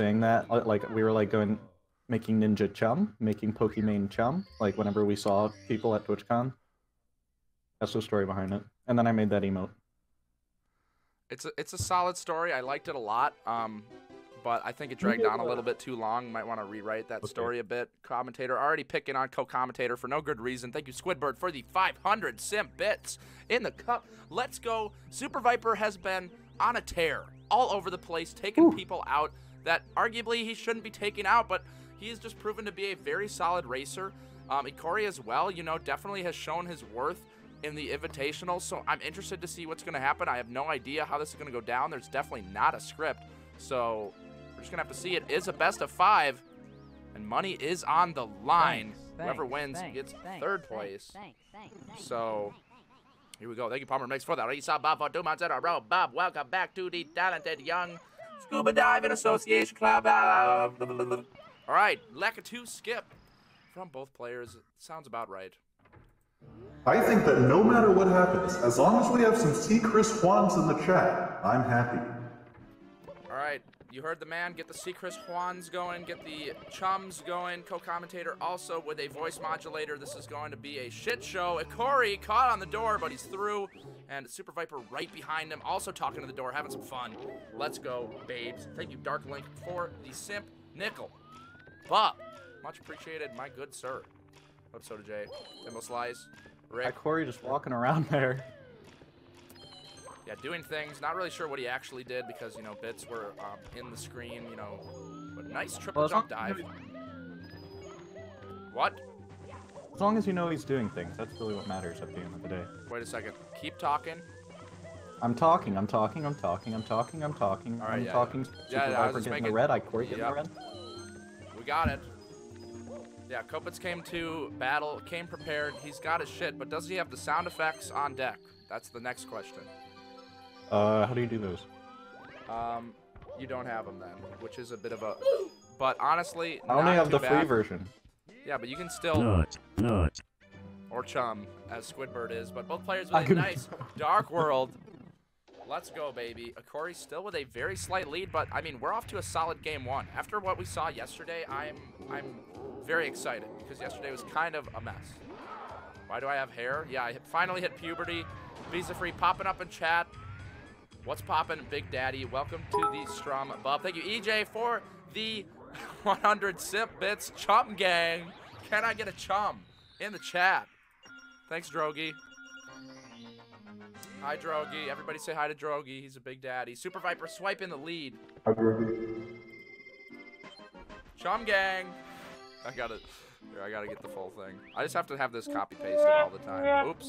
saying that. Like we were like going, making Ninja Chum, making Pokimane Chum. Like whenever we saw people at TwitchCon. That's the story behind it. And then I made that emote. It's a solid story. I liked it a lot. But I think it dragged on a little bit too long. Might want to rewrite that story a bit. Commentator already picking on co-commentator for no good reason. Thank you, Squidbird, for the 500 Simp bits in the cup. Let's go. SuperViper has been on a tear all over the place, taking people out that arguably he shouldn't be taking out, but he has just proven to be a very solid racer. Ikori as well, you know, definitely has shown his worth in the Invitational, so I'm interested to see what's going to happen. I have no idea how this is going to go down. There's definitely not a script, so we're just going to have to see. It is a best of 5, and money is on the line. Whoever wins gets third place. So here we go. Thank you, Palmer Mix, for that. You saw Bob for 2 months in a row. Bob, welcome back to the Talented Young Scuba Diving Association Club. All right, Lakitu skip from both players. Sounds about right. I think that no matter what happens, as long as we have some C. Chris Juans in the chat, I'm happy. All right, you heard the man. Get the C. Chris Juans going. Get the chums going. Co-commentator also with a voice modulator. This is going to be a shit show. Ikori caught on the door, but he's through. And SuperViper right behind him, also talking to the door, having some fun. Let's go, babes. Thank you, Dark Link, for the Simp nickel. Bob, much appreciated, my good sir. What's Soda J? Timbo Slice. Rick. Ikori just walking around there. Yeah, doing things. Not really sure what he actually did because, you know, bits were in the screen, you know. But nice triple jump dive. What? As long as you know he's doing things, that's really what matters at the end of the day. Wait a second. Keep talking. I'm talking. All right, I'm talking. SuperViper getting the red, Ikori getting the red. We got it. Yeah, Kopitz came to battle, came prepared. He's got his shit, but does he have the sound effects on deck? That's the next question. How do you do those? You don't have them then, which is a bit of a... But honestly, I only have the free version. Yeah, but you can still... Nut. Or chum, as Squidbird is, but both players with a nice Dark World. Let's go, baby. Ikori still with a very slight lead, but, I mean, we're off to a solid game 1. After what we saw yesterday, I'm very excited, because yesterday was kind of a mess. Why do I have hair? Yeah, I finally hit puberty. Visa Free popping up in chat. What's poppin', Big Daddy? Welcome to the Strum Bub. Thank you, EJ, for the 100 Simp bits. Chum gang. Can I get a chum in the chat? Thanks, Drogi. Hi, Drogi. Everybody say hi to Drogi. He's a Big Daddy. SuperViper swiping the lead. Hi, Drogi. Chum gang. I gotta get the full thing. I just have to have this copy pasted all the time. Oops.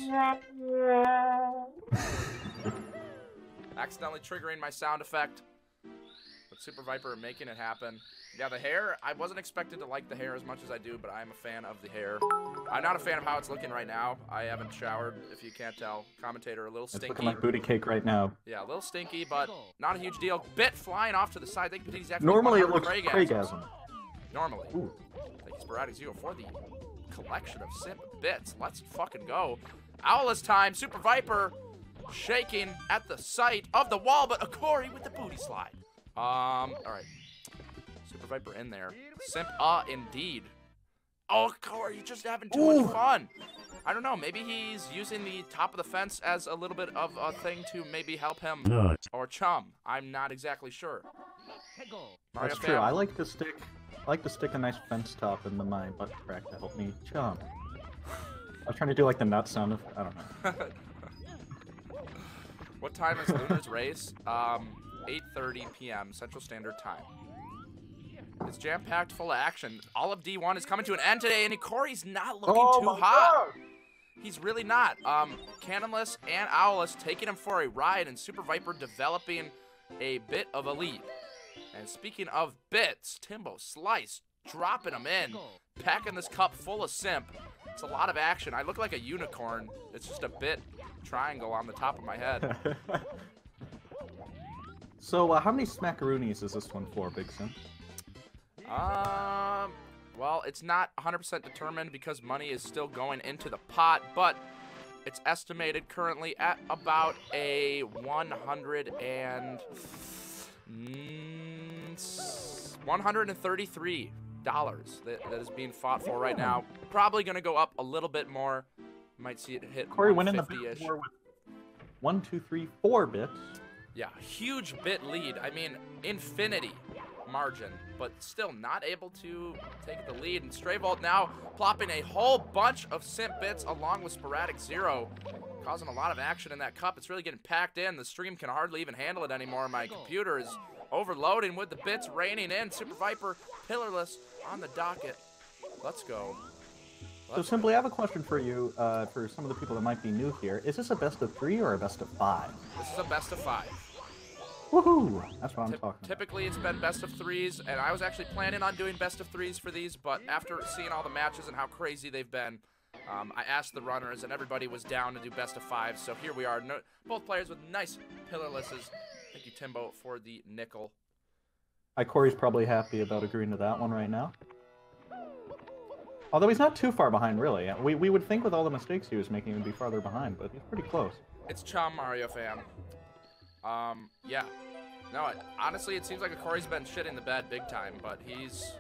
Accidentally triggering my sound effect. But SuperViper making it happen. Yeah, the hair, I wasn't expected to like the hair as much as I do, but I'm a fan of the hair. I'm not a fan of how it's looking right now. I haven't showered, if you can't tell. Commentator, a little stinky. It's looking like booty cake right now. Yeah, a little stinky, but not a huge deal. Bit flying off to the side. Normally it looks Craigasm. Normally. Ooh. Thank you, Sporadic Zero, for the collection of Simp bits. Let's fucking go. Owless time. SuperViper shaking at the sight of the wall, but Ikori with the booty slide. All right. SuperViper in there. Simp, indeed. Oh, Ikori, you're just having too much fun. I don't know. Maybe he's using the top of the fence as a little bit of a thing to maybe help him or chum. I'm not exactly sure. That's true. I like to stick a nice fence top into my butt crack to help me chum. I was trying to do like the nut sound of, I don't know. What time is Lunar's race? 8:30 p.m. Central Standard Time. It's jam-packed full of action. All of D1 is coming to an end today, and Ikori's not looking too hot. He's really not. Canonless and Owless taking him for a ride, and SuperViper developing a bit of a lead. And speaking of bits, Timbo Slice dropping them in, packing this cup full of Simp. It's a lot of action. I look like a unicorn. It's just a bit triangle on the top of my head. So, how many smackaroonies is this one for, Big Simp? Well, it's not 100% determined because money is still going into the pot, but it's estimated currently at about a 100 and $133 that is being fought for right now. Probably going to go up a little bit more. Might see it hit Corey went in the 150-ish. bit war with 1, 2, 3, 4 bits. Yeah, huge bit lead. I mean, infinity margin, but still not able to take the lead. And StrayVolt now plopping a whole bunch of Simp bits along with Sporadic Zero, causing a lot of action in that cup. It's really getting packed in. The stream can hardly even handle it anymore. My computer is overloading with the bits raining in. SuperViper pillarless on the docket. Let's go. So simply, I have a question for you, for some of the people that might be new here. Is this a best of 3 or a best of 5? This is a best of 5. Woohoo! That's what I'm talking about. Typically, it's been best of 3s, and I was actually planning on doing best of 3s for these, but after seeing all the matches and how crazy they've been, I asked the runners, and everybody was down to do best of 5, so here we are. Both players with nice pillarlesses. Thank you, Timbo, for the nickel. Ikori's probably happy about agreeing to that one right now. Although he's not too far behind, really. We would think with all the mistakes he was making, he'd be farther behind, but he's pretty close. It's Chum, Mario fan. Yeah. No, honestly, it seems like Ikori's been shitting the bed big time, but he's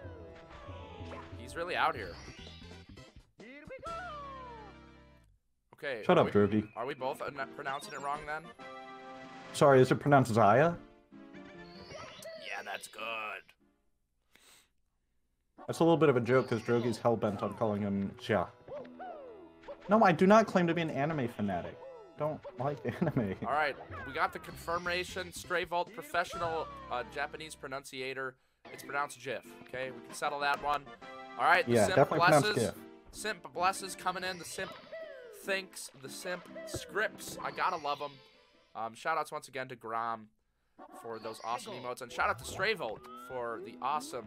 really out here. Okay. Shut up, Drogi. Are we both pronouncing it wrong then? Sorry, is it pronounced Zaya? Yeah, that's good. That's a little bit of a joke because Drogi's hellbent on calling him Xia. No, I do not claim to be an anime fanatic. Don't like anime. All right, we got the confirmation. StrayVolt, professional Japanese pronunciator. It's pronounced GIF. Okay, we can settle that one. All right, the yeah, Simp definitely pronounced blesses. GIF. Simp blesses coming in. The Simp thinks. The Simp scripts. I gotta love them. Shout outs once again to Grom for those awesome emotes, and shout out to StrayVolt for the awesome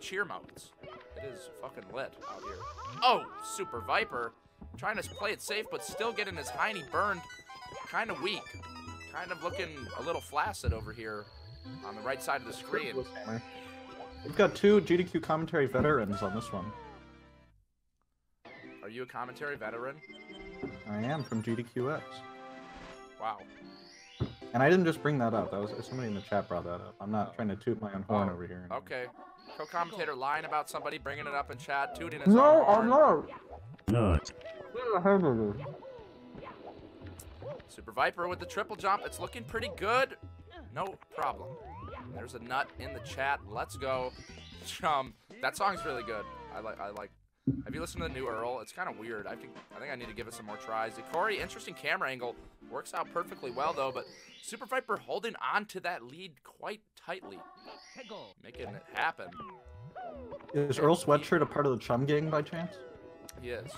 cheer modes. It is fucking lit out here. Oh, SuperViper. Trying to play it safe, but still getting his hiney burned. Kind of weak. Kind of looking a little flaccid over here on the right side of the screen. We've got 2 GDQ commentary veterans on this one. Are you a commentary veteran? I am from GDQX. Wow. And I didn't just bring that up. That was somebody in the chat brought that up. I'm not trying to toot my own horn over here. Okay. Co-commentator lying about somebody, bringing it up in chat, tooting his own horn. No, I'm Not. SuperViper with the triple jump. It's looking pretty good. No problem. There's a nut in the chat. Let's go. Chum. That song's really good. I like. Have you listened to the new Earl? It's kind of weird. I think I need to give it some more tries. Ikori, interesting camera angle. Works out perfectly well though, but SuperViper holding on to that lead quite tightly. Making it happen. Is Earl Sweatshirt a part of the Chum gang by chance? He is.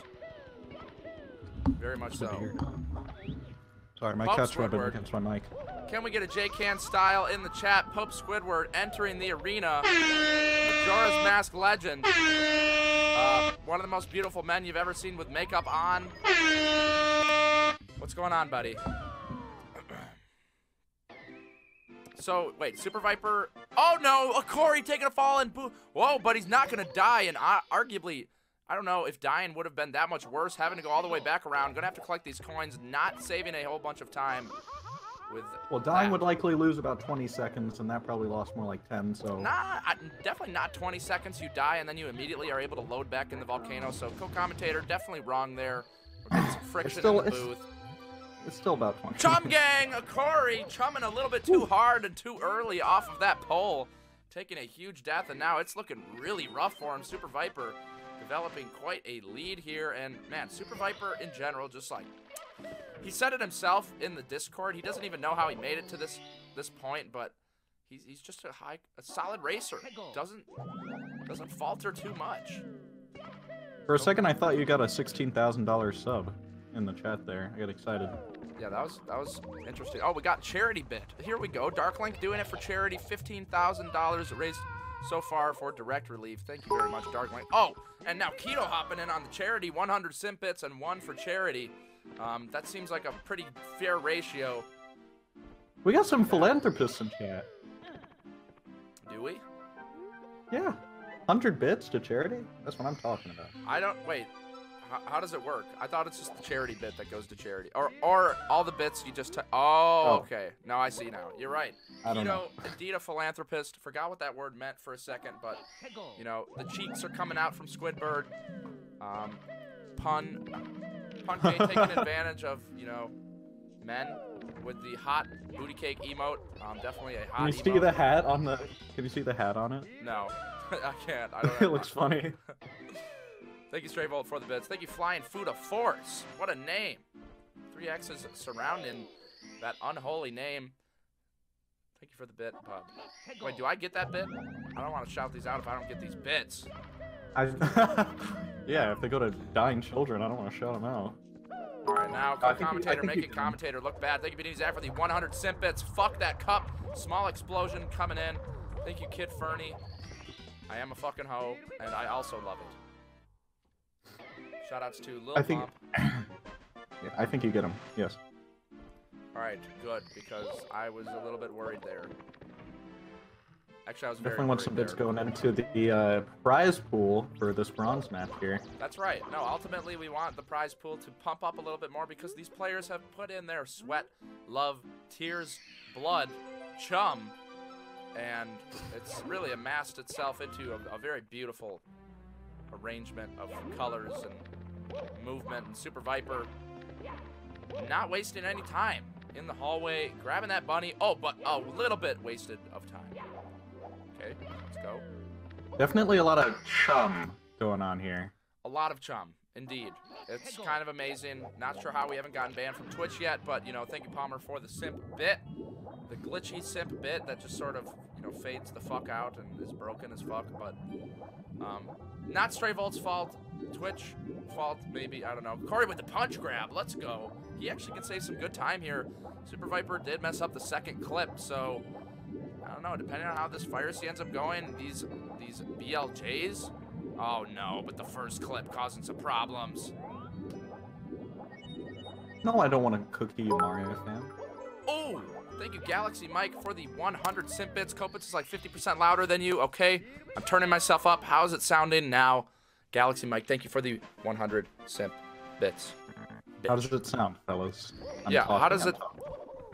Very much so. Sorry, my Pope cat's rubbing Squidward. against my mic. Can we get a J-Can style in the chat? Pope Squidward entering the arena. Majora's Mask legend. One of the most beautiful men you've ever seen with makeup on. What's going on, buddy? So, wait, SuperViper. Oh no, Ikori taking a fall and boo. Whoa, but he's not gonna die, and arguably, I don't know if dying would have been that much worse. Having to go all the way back around, gonna have to collect these coins, not saving a whole bunch of time. Well, dying would likely lose about 20 seconds, and that probably lost more like 10, so... Definitely not 20 seconds. You die, and then you immediately are able to load back in the volcano, so co-commentator, definitely wrong there. We're getting some friction in the booth. It's still about 20. Chum gang! Ikori chumming a little bit too hard and too early off of that pole. Taking a huge death, and now it's looking really rough for him. SuperViper developing quite a lead here, and man, SuperViper in general, just like... He said it himself in the Discord. He doesn't even know how he made it to this point, but he's just a solid racer. Doesn't falter too much. For a second, I thought you got a $16,000 sub in the chat there. I got excited. Yeah, that was interesting. Oh, we got charity bit. Here we go. Darklink doing it for charity. $15,000 raised so far for direct relief. Thank you very much, Darklink. Oh, and now Keto hopping in on the charity. 100 Simp bits and 1 for charity. That seems like a pretty fair ratio. We got some philanthropists in chat. Do we? Yeah. 100 bits to charity? That's what I'm talking about. Wait. How does it work? I thought it's just the charity bit that goes to charity. Or all the bits you just... Oh, okay. No, I see now. You're right. I don't know. Indeed a philanthropist. Forgot what that word meant for a second, but, you know, the cheeks are coming out from Squidward. Pun K taking advantage of, you know, men with the hot booty cake emote. Definitely a hot Can you see emote. the hat on the... Can you see the hat on it? No. I can't. I don't It looks funny. Thank you, Stray Volt, for the bits. Thank you, Flying Food of Force. What a name. 3 X's surrounding that unholy name. Thank you for the bit, bub. Wait, do I get that bit? I don't want to shout these out if I don't get these bits. Yeah, if they go to dying children, I don't want to shout them out. All right, now, commentator making commentator look bad. Thank you, Benitez, for the 100 Simp bits. Fuck that cup. Small explosion coming in. Thank you, Kid Fernie. I am a fucking hoe, and I also love it. Shoutouts to Lil Pump. Yeah, I think you get them. Yes. All right, good, because I was a little bit worried there. Actually, I was very Definitely want some worried bits there. going into the prize pool for this bronze match here. That's right. No, ultimately, we want the prize pool to pump up a little bit more because these players have put in their sweat, love, tears, blood, chum, and it's really amassed itself into a very beautiful arrangement of colors and movement. And SuperViper not wasting any time in the hallway, grabbing that bunny. Oh, but a little bit wasted of time. Okay, let's go. Definitely a lot of chum going on here. A lot of chum, indeed. It's kind of amazing. Not sure how we haven't gotten banned from Twitch yet, but, you know, thank you, Palmer, for the simp bit. The glitchy simp bit that just sort of, you know, fades the fuck out and is broken as fuck, but, not Stray Volt's fault. Twitch fault, maybe, I don't know. Corey with the punch grab, let's go. He actually can save some good time here. SuperViper did mess up the second clip, so I don't know, depending on how this fire scene ends up going, these BLJs, oh no, but the first clip causing some problems. No, I don't want to cookie you, Mario fan. Oh, thank you, Galaxy Mike, for the 100 simp bits. Kopitz is like 50% louder than you. Okay, I'm turning myself up. How's it sounding now? Galaxy Mike, thank you for the 100 simp bits. How does it sound, fellas? Yeah, how does it...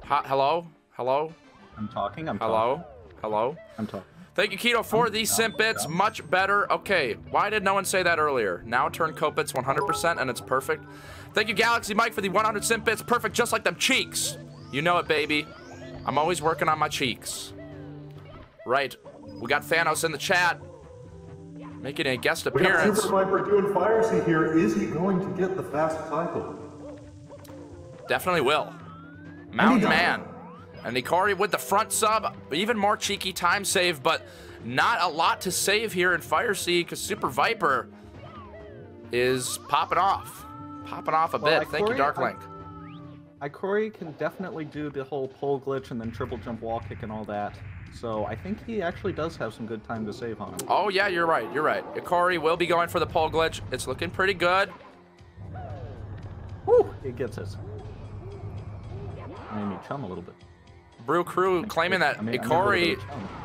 Hello? Hello? I'm talking. Hello? Hello? I'm talking. Thank you, Keto, for these simp bits. Much better. Okay, why did no one say that earlier? Now turn Kopitz 100% and it's perfect. Thank you, Galaxy Mike, for the 100 simp bits. Perfect, just like them cheeks. You know it, baby. I'm always working on my cheeks. Right. We got Thanos in the chat. Making a guest appearance. We got SuperViper doing fire seat here. Is he going to get the fast cycle? Definitely will. Mountain Man. And Ikori with the front sub. Even more cheeky time save, but not a lot to save here in Fire Sea because SuperViper is popping off. Popping off a bit. Thank you, Darklink. Ikori can definitely do the whole pole glitch and then triple jump wall kick and all that. So I think he actually does have some good time to save on him. Oh, yeah, you're right. You're right. Ikori will be going for the pole glitch. It's looking pretty good. Woo! He gets it. Made me chum a little bit. Brew Crew claiming that Ikori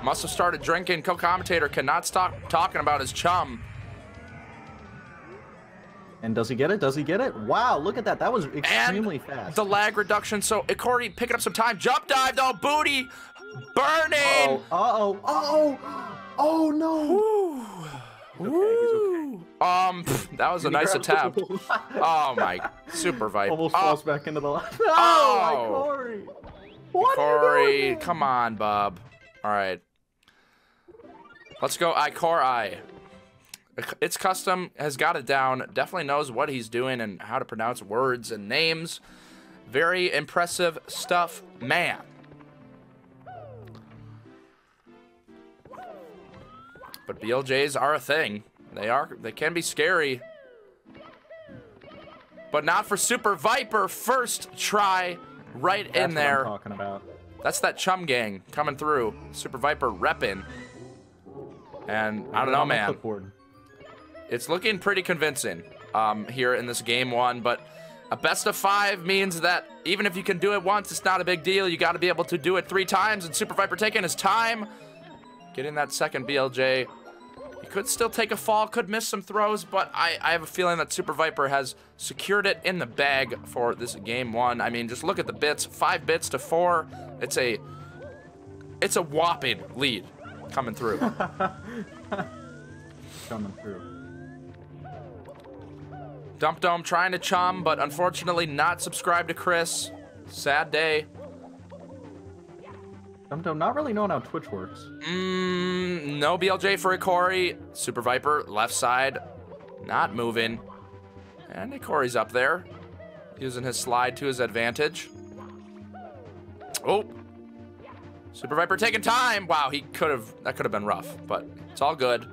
must have started drinking. Co-commentator cannot stop talking about his chum. And does he get it? Does he get it? Wow, look at that. That was extremely fast. The lag reduction. So Ikori picking up some time. Jump dive, though. Booty burning. Oh, no. He's okay. That was a nice attempt. Oh, my. SuperViper. Almost falls back into the line. Oh, Ikori. What Ikori, are you doing? come on, bub. All right. Let's go Ikori. It's Custom has got it down. Definitely knows what he's doing and how to pronounce words and names. Very impressive stuff, man. But BLJs are a thing. They can be scary. But not for SuperViper. First try right in there. That's what I'm talking about. That's that chum gang coming through. SuperViper repping. And I don't know, man. It's looking pretty convincing here in this game one, but a best of 5 means that even if you can do it once, it's not a big deal. You got to be able to do it 3 times, and SuperViper taking his time, getting that second BLJ. Could still take a fall, could miss some throws, but I have a feeling that SuperViper has secured it in the bag for this game 1. I mean, just look at the bits. 5 bits to 4. It's a whopping lead coming through. Coming through. Dump Dome trying to chum, but unfortunately not subscribed to Chris. Sad day. I'm not really knowing how Twitch works. No BLJ for Ikori. SuperViper, left side, not moving. And Ikori's up there, using his slide to his advantage. Oh. SuperViper taking time. Wow, that could have been rough, but it's all good.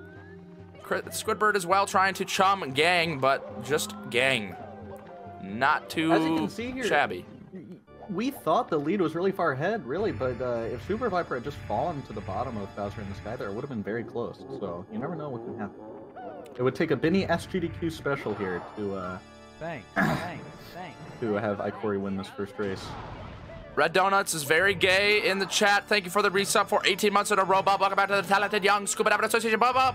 Squidbird as well, trying to chum gang, but just gang. Not too As you can see here, shabby. We thought the lead was really far ahead, really, but if SuperViper had just fallen to the bottom of Bowser in the Sky there, it would have been very close. So you never know what can happen. It would take a Benny SGDQ special here to Thanks. to have Ikori win this first race. Red Donuts is very gay in the chat. Thank you for the resub for 18 months in a row, Bob. Welcome back to the Talented Young Scuba Diving Association Club.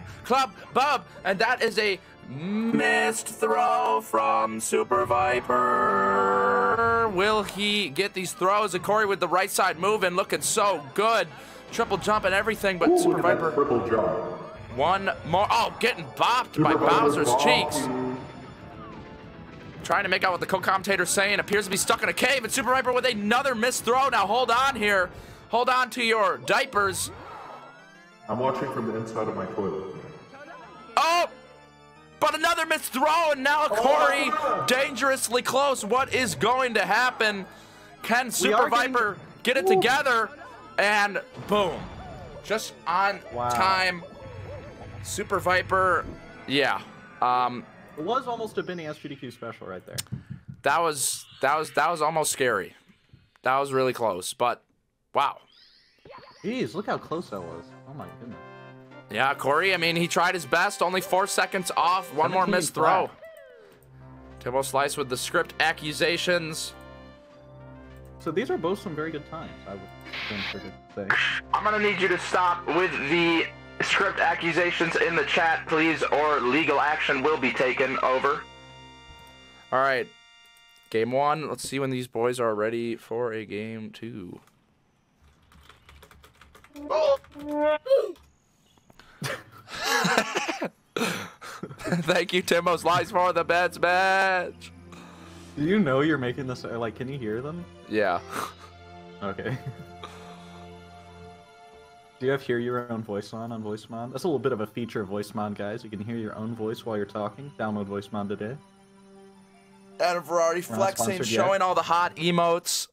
And that is a missed throw from SuperViper. Will he get these throws? Ikori with the right side moving, looking so good. Triple jump and everything, but SuperViper. Triple jump. One more. Oh, getting bopped by Bowser's cheeks. Trying to make out what the co-commentator's saying. Appears to be stuck in a cave, and SuperViper with another missed throw. Now hold on here. Hold on to your diapers. I'm watching from the inside of my toilet. Oh! But another missed throw, and now Ikori dangerously close. What is going to happen? Can SuperViper get it together? And boom. Just on time. SuperViper, yeah. It was almost a Benny SGDQ special right there. That was almost scary. That was really close, but wow. Jeez, look how close that was. Oh my goodness. Yeah, Corey, I mean, he tried his best. Only 4 seconds off. One more missed throw. Timbo Slice with the script accusations. So these are both some very good times, I would venture to say. I'm going to need you to stop with the script accusations in the chat, please, or legal action will be taken. Over. All right. Game 1. Let's see when these boys are ready for a game 2. Thank you, Timbo Slice, for the bets match. Do you know you're making this? Like, can you hear them? Yeah. Okay. Do you have hear your own voice on VoiceMod? That's a little bit of a feature of VoiceMod, guys. You can hear your own voice while you're talking. Download VoiceMod today. Adam Ferrari flexing, showing all the hot emotes.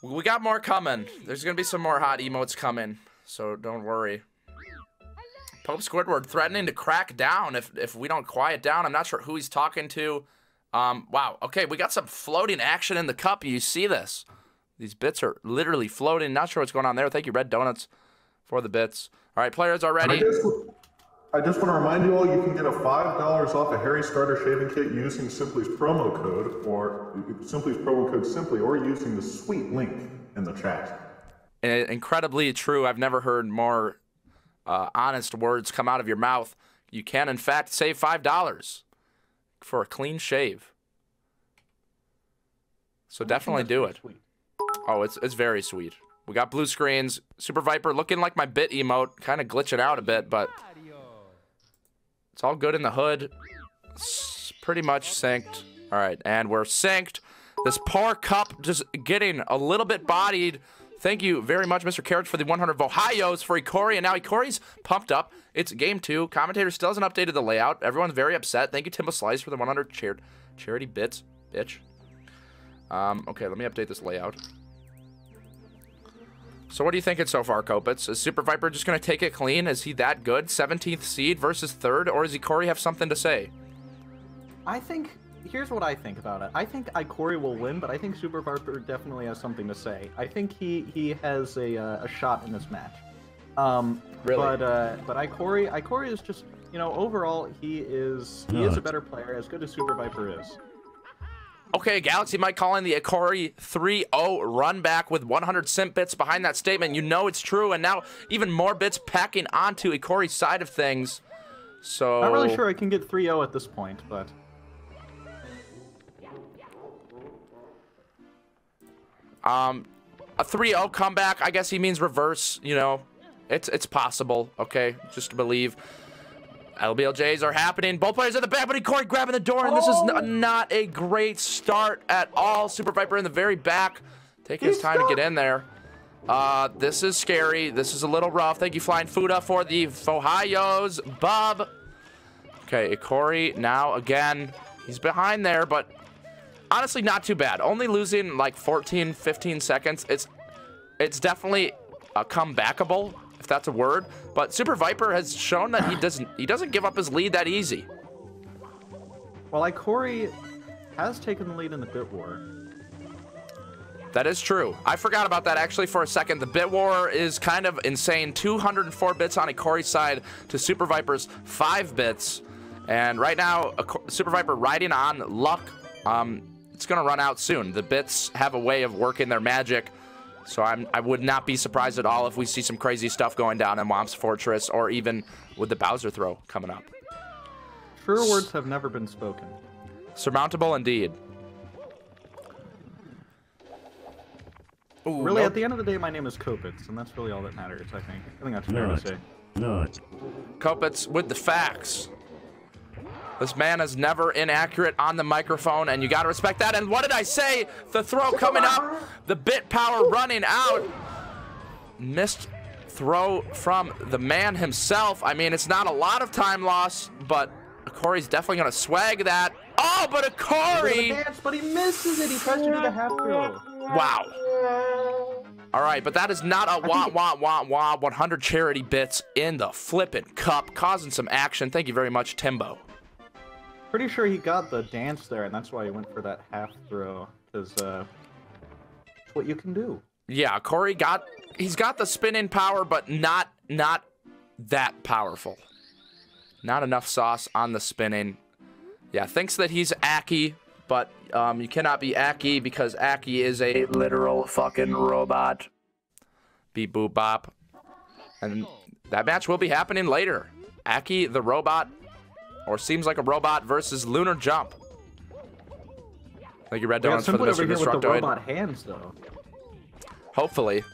We got more coming. There's going to be some more hot emotes coming, so don't worry. Pope Squidward threatening to crack down if we don't quiet down. I'm not sure who he's talking to. Wow. Okay, we got some floating action in the cup. You see this? These bits are literally floating. Not sure what's going on there. Thank you, Red Donuts, for the bits. All right, players are ready. I just want to remind you all, you can get a $5 off a Harry Starter shaving kit using Simply's promo code, or Simply's promo code Simply, or using the sweet link in the chat. And incredibly true. I've never heard more honest words come out of your mouth. You can, in fact, save $5 for a clean shave. So definitely do it. Sweet. Oh, it's very sweet. We got blue screens. SuperViper looking like my bit emote, kind of glitching out a bit, but it's all good in the hood. It's pretty much synced. All right, and we're synced. This poor cup just getting a little bit bodied. Thank you very much, Mr. Carriage, for the 100 Vohayos for Ikori, and now Ikori's pumped up. It's game 2. Commentator still hasn't updated the layout. Everyone's very upset. Thank you, Timbo Slice, for the 100 charity bits, bitch. Okay, let me update this layout. So what are you thinking so far, Kopitz? Is SuperViper just going to take it clean? Is he that good? 17th seed versus 3rd? Or does Ikori have something to say? I think, here's what I think about it. I think Ikori will win, but I think SuperViper definitely has something to say. I think he has a shot in this match. Really? But Ikori is just, you know, overall he is a better player, as good as SuperViper is. Okay, Galaxy Mike calling the Ikori 3-0 run back with 100 Simp bits behind that statement. You know it's true, and now even more bits packing onto Ikori's side of things. So Not really sure I can get 3-0 at this point, but a 3-0 comeback, I guess he means reverse, you know. It's possible, okay? Just to believe. LBLJs are happening. Both players at the back, but Ikori grabbing the door, and this is not a great start at all. SuperViper in the very back. Taking his time to get in there. This is scary. This is a little rough. Thank you, Flying Fuda, for the Fohayos. Bob. Okay, Ikori now again. He's behind there, but honestly not too bad. Only losing like 14, 15 seconds. It's definitely comebackable, if that's a word. But SuperViper has shown that he doesn't give up his lead that easy. Well, Ikori has taken the lead in the bit war. That is true. I forgot about that actually for a second. The bit war is kind of insane. 204 bits on Ikori's side to SuperViper's 5 bits. And right now, SuperViper riding on luck. It's going to run out soon. The bits have a way of working their magic. So I would not be surprised at all if we see some crazy stuff going down in Womp's Fortress, or even with the Bowser throw coming up. Truer words have never been spoken. Surmountable indeed. Ooh, really, at the end of the day, my name is Kopitz, and that's really all that matters, I think. I think that's fair to say. Kopitz with the facts. This man is never inaccurate on the microphone, and you got to respect that. And what did I say? The throw coming up. The bit power running out. Missed throw from the man himself. I mean, it's not a lot of time loss, but Ikori's definitely going to swag that. Oh, but Ikori! But he misses it. He tries to do the half throw. Wow. All right, but that is not a 100 charity bits in the flippin' cup, causing some action. Thank you very much, Timbo. Pretty sure he got the dance there, and that's why he went for that half throw, because it's what you can do. Yeah, Ikori he's got the spin-in power, but not that powerful. Not enough sauce on the spinning. Yeah, thinks that he's Aki, but you cannot be Aki because Aki is a literal fucking robot. Beep boop bop. And that match will be happening later. Aki the robot, or seems like a robot, versus Lunar Jump. Thank you, Red Donuts, for the Mr. Destructoid. With the robot hands, though. Hopefully.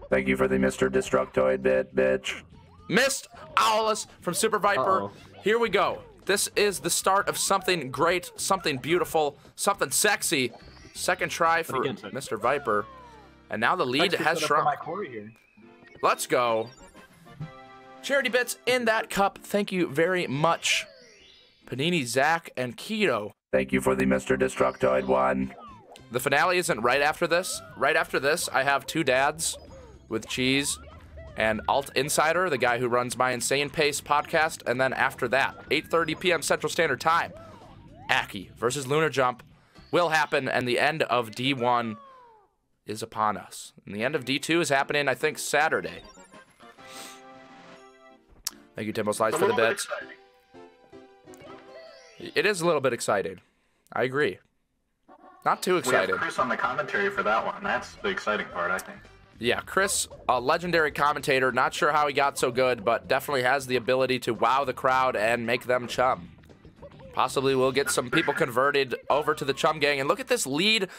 Thank you for the Mr. Destructoid bit, bitch. Missed Owlus from SuperViper. Here we go. This is the start of something great, something beautiful, something sexy. Second try for Mr. Viper. And now the lead has shrunk. Let's go. Charity bits in that cup. Thank you very much. Panini, Zach, and Keto. Thank you for the Mr. Destructoid one. The finale isn't right after this. Right after this, I have Two Dads with Cheese and Alt Insider, the guy who runs my Insane Pace podcast. And then after that, 8:30 p.m. Central Standard Time, Aki versus Lunar Jump will happen, and the end of D1 is upon us. And the end of D2 is happening, I think, Saturday. Thank you, Timbo Slice, for the bits. It is a little bit exciting. I agree. Not too excited. We have Chris on the commentary for that one. That's the exciting part, I think. Yeah, Chris, a legendary commentator. Not sure how he got so good, but definitely has the ability to wow the crowd and make them chum. Possibly we'll get some people converted over to the Chum Gang. And look at this lead.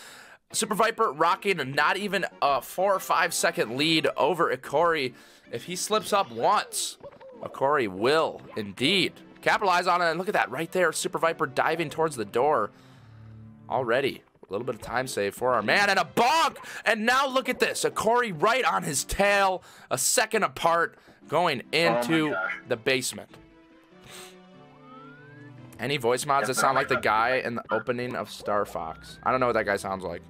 SuperViper rocking not even a 4 or 5 second lead over Ikori. If he slips up once, Ikori will indeed capitalize on it. And look at that right there. SuperViper diving towards the door already. A little bit of time save for our man, and a bonk! And now look at this. Ikori right on his tail, a second apart, going into the basement. Any voice mods that sound like the guy in the opening of Star Fox? I don't know what that guy sounds like.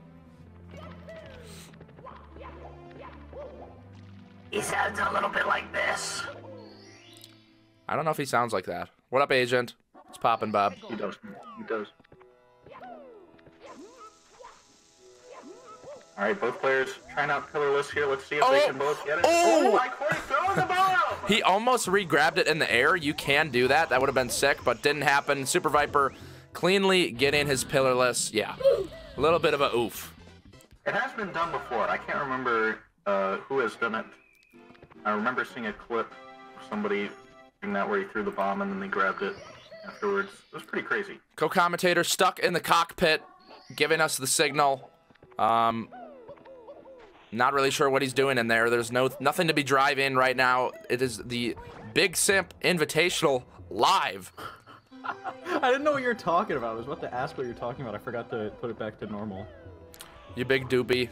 He sounds a little bit like this. I don't know if he sounds like that. What up, Agent? It's poppin', Bob. He does. He does. All right, both players trying out pillarless here. Let's see if they can both get it. Oh, Ikori throwing the ball! He almost re-grabbed it in the air. You can do that. That would have been sick, but didn't happen. SuperViper cleanly getting his pillarless. Yeah. A little bit of a oof. It has been done before. I can't remember who has done it. I remember seeing a clip of somebody doing that where he threw the bomb and then they grabbed it afterwards. It was pretty crazy. Co-commentator stuck in the cockpit, giving us the signal. Not really sure what he's doing in there. There's nothing to be driving right now. It is the Big Simp Invitational live. I didn't know what you were talking about. I was about to ask what you're talking about. I forgot to put it back to normal. You big doopy.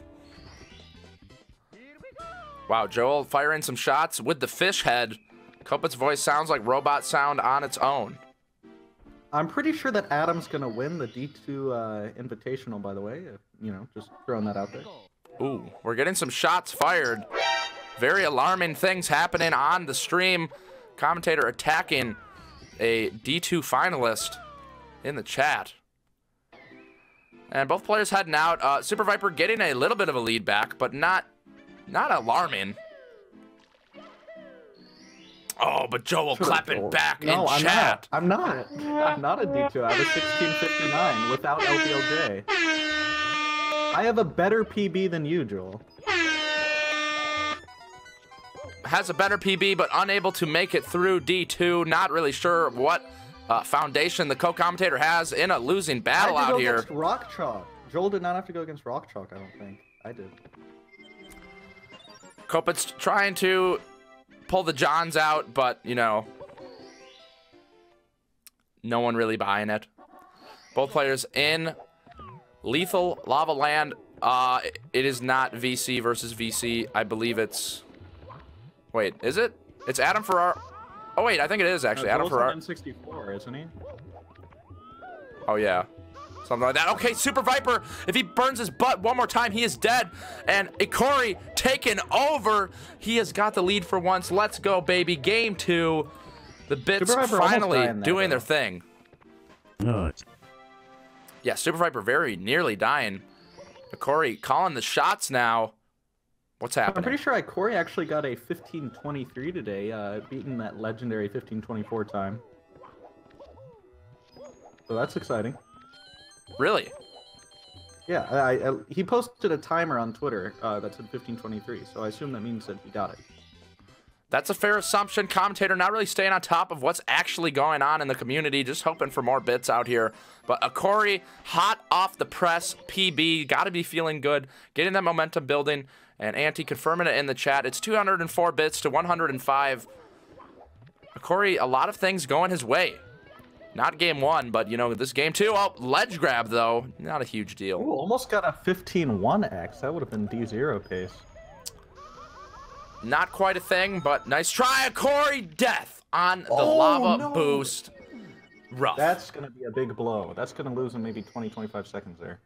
Wow, Joel firing some shots with the fish head. Copet's voice sounds like robot sound on its own. I'm pretty sure that Adam's gonna win the D2 Invitational, by the way. You know, just throwing that out there. Ooh, we're getting some shots fired. Very alarming things happening on the stream. Commentator attacking a D2 finalist in the chat. And both players heading out. SuperViper getting a little bit of a lead back, but not alarming. Oh, but Joel clapping back in chat. I'm not a D2. I have a 1659 without LBLJ. I have a better PB than you, Joel. Has a better PB, but unable to make it through D2. Not really sure what foundation the co-commentator has in a losing battle out here. Against Rock Chalk. Joel did not have to go against Rock Chalk, I don't think. I did. Copet's trying to pull the Johns out, but, you know, no one really buying it. Both players in Lethal Lava Land. It is not VC versus VC. I believe it's... Wait, is it? It's Adam Ferrar. Oh, wait, I think it is, actually. Adam Ferrar. N64, isn't he? Oh, yeah. Something like that. Okay, SuperViper, if he burns his butt one more time, he is dead. And Ikori taken over. He has got the lead for once. Let's go, baby. Game 2. The Bits finally doing their thing. Nice. Yeah, SuperViper very nearly dying. Ikori calling the shots now. What's happening? I'm pretty sure Ikori actually got a 1523 today, beating that legendary 1524 time. So that's exciting. Really? Yeah, he posted a timer on Twitter that said 1523, so I assume that means that he got it. That's a fair assumption. Commentator not really staying on top of what's actually going on in the community, just hoping for more bits out here. But Ikori, hot off the press, PB, got to be feeling good, getting that momentum building, and Auntie confirming it in the chat. It's 204 bits to 105. Ikori, a lot of things going his way. Not game 1, but, you know, this game 2. Oh, ledge grab, though. Not a huge deal. Ooh, almost got a 15-1X. That would have been D0 pace. Not quite a thing, but nice try. Ikori, death on the lava boost. Rough. That's going to be a big blow. That's going to lose in maybe 20-25 seconds there.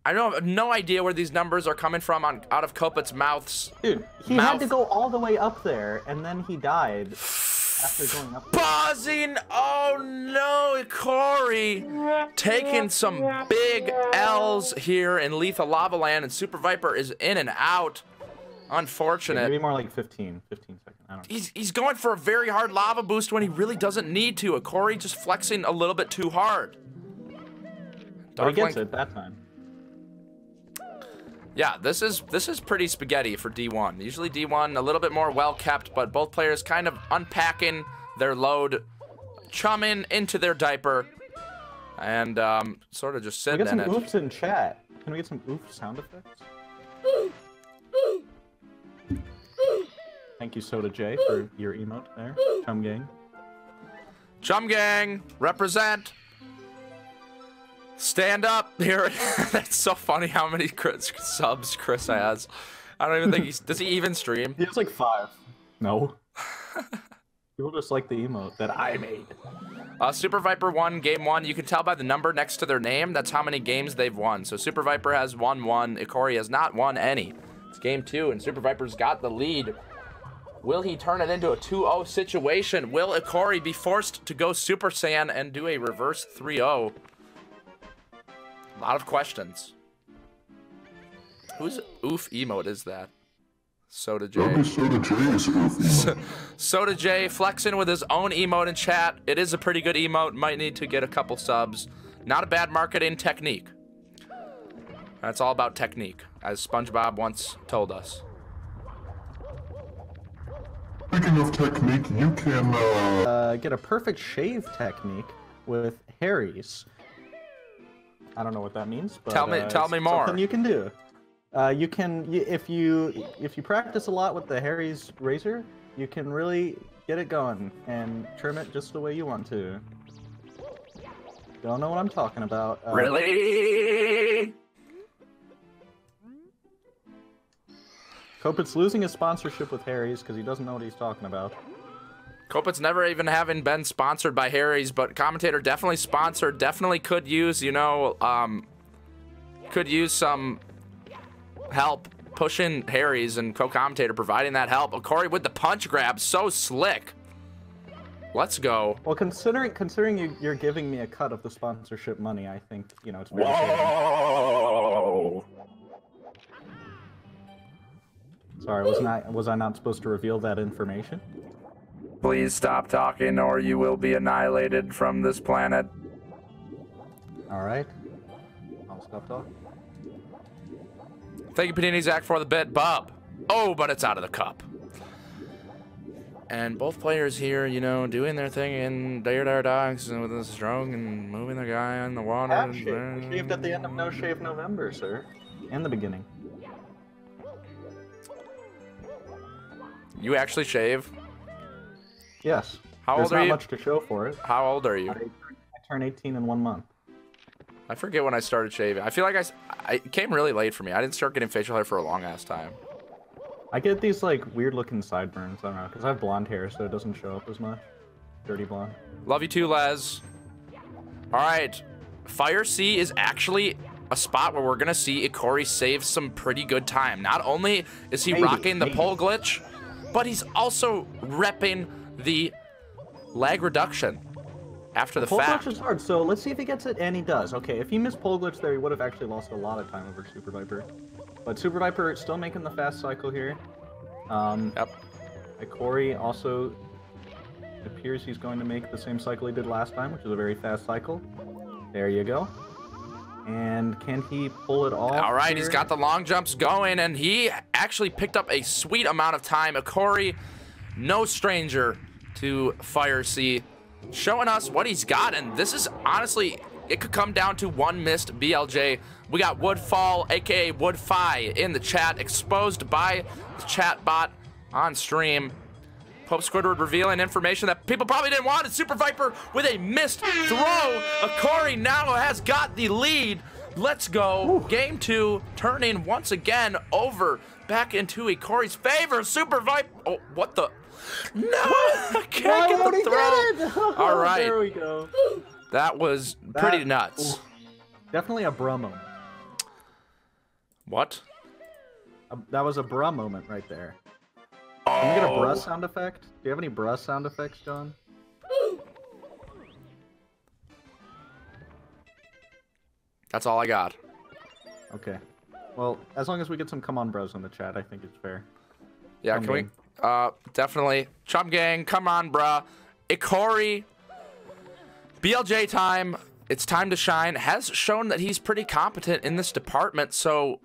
I have no idea where these numbers are coming from out of Copet's mouths. Dude, he had to go all the way up there, and then he died after going up there. Pausing! Oh no, Ikori taking some big L's here in Lethal Lava Land, and SuperViper is in and out. Unfortunate. Maybe more like 15 seconds. I don't know. He's going for a very hard lava boost when he really doesn't need to. Ikori just flexing a little bit too hard. But he gets it that time. Yeah, this is pretty spaghetti for D1. Usually D1 a little bit more well kept, but both players kind of unpacking their load, chumming into their diaper, and sort of just sitting in it. Can we get some oofs in chat? Can we get some oof sound effects? Thank you, Soda J, for your emote there. Chum Gang. Chum Gang, represent. Stand up here. That's so funny how many subs Chris has. I don't even think does he even stream? He has like 5. No. People just like the emote that I made. SuperViper won game 1. You can tell by the number next to their name. That's how many games they've won. So SuperViper has won 1. Ikori has not won any. It's game 2, and SuperViper's got the lead. Will he turn it into a 2-0 situation? Will Ikori be forced to go Super Saiyan and do a reverse 3-0? A lot of questions. Whose oof emote is that? Soda J. Soda J's oof. Soda J flexing with his own emote in chat. It is a pretty good emote. Might need to get a couple subs. Not a bad marketing technique. That's all about technique, as SpongeBob once told us. Speaking of technique, you can get a perfect shave technique with Harry's. I don't know what that means, but tell me more. Something you can do. If you practice a lot with the Harry's razor, you can really get it going and trim it just the way you want to. Don't know what I'm talking about. Really? Kopit's losing his sponsorship with Harry's because he doesn't know what he's talking about. Kopit's never even having been sponsored by Harry's, but commentator definitely sponsored. Definitely could use, you know, could use some help pushing Harry's, and co-commentator providing that help. Ikori with the punch grab, so slick. Let's go. Well, considering you're giving me a cut of the sponsorship money, I think, you know, it's very Whoa! Sorry, was I not supposed to reveal that information? Please stop talking or you will be annihilated from this planet. All right. I'll stop talking. Thank you, Panini Zach, for the bit. Bub. Oh, but it's out of the cup. And both players here, you know, doing their thing in Dare Dogs with a stroke and moving the guy on the water. Half shaved. Shaved at the end of No Shave November, sir. And the beginning. You actually shave? Yes. How There's old are not you? much to show for it. How old are you? I turned 18 in 1 month. I forget when I started shaving. I feel like it came really late for me. I didn't start getting facial hair for a long ass time. I get these like weird looking sideburns. I don't know, because I have blonde hair, so it doesn't show up as much. Dirty blonde. Love you too, Les. All right, Fire C is actually a spot where we're gonna see Ikori save some pretty good time. Not only is he rocking the pole glitch, but he's also repping the lag reduction after the pole fact. glitch is hard, so let's see if he gets it, and he does. Okay, if he missed pole glitch there, he would have actually lost a lot of time over SuperViper. But SuperViper still making the fast cycle here. Yep. Ikori also appears he's going to make the same cycle he did last time, which is a very fast cycle. There you go. And can he pull it off? All right, here? he's got the long jumps going, and he actually picked up a sweet amount of time. Ikori, no stranger to Fire C, showing us what he's got, and this is honestly, it could come down to one missed BLJ. We got Woodfall, aka Woodfi, in the chat, exposed by the chat bot on stream. Pope Squidward revealing information that people probably didn't want. It's SuperViper with a missed throw. Ikori now has got the lead. Let's go. Ooh. Game 2 turning once again over back into Ikori's favor. SuperViper. Oh, what the? No, I can't get the throw. All right. There we go. That was pretty nuts. Ooh. Definitely a bruh moment. What? That was a bruh moment right there. Can you get a bruh sound effect? Do you have any bruh sound effects, John? That's all I got. Okay. Well, as long as we get some come on bros in the chat, I think it's fair. Yeah, Chum can gang. we? Definitely. Chum gang, come on, bruh. Ikori, BLJ time. It's time to shine. Has shown that he's pretty competent in this department, so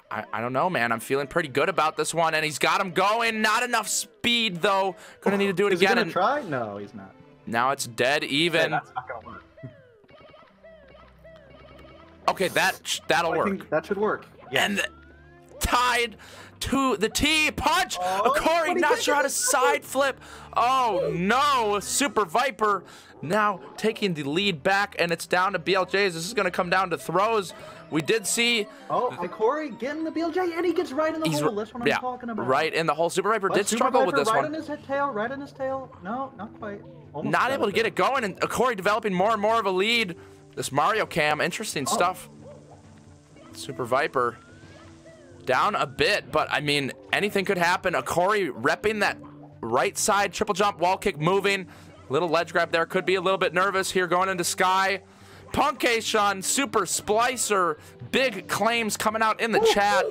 I don't know, man. I'm feeling pretty good about this one, and he's got him going. Not enough speed, though. Gonna need to do it again. Is he gonna try? No, he's not. Now it's dead even. Yeah, that's not gonna work. Okay, that'll work. I think that should work. Yes. And tied to the T punch. Ikori not sure how to side flip. Oh no, SuperViper now taking the lead back, and it's down to BLJs. This is gonna come down to throws. We did see. Oh, Ikori getting the BLJ, and he gets right in the hole. That's what I'm talking about. Right in the hole. SuperViper did struggle with this right one. In his tail, right in his tail. No, not quite. Almost not able to get it going, and Ikori developing more and more of a lead. This Mario Cam, interesting stuff. SuperViper down a bit, but I mean, anything could happen. Ikori repping that right side triple jump, wall kick moving. Little ledge grab there. Could be a little bit nervous here going into Sky. Punkation, Super Splicer, big claims coming out in the chat.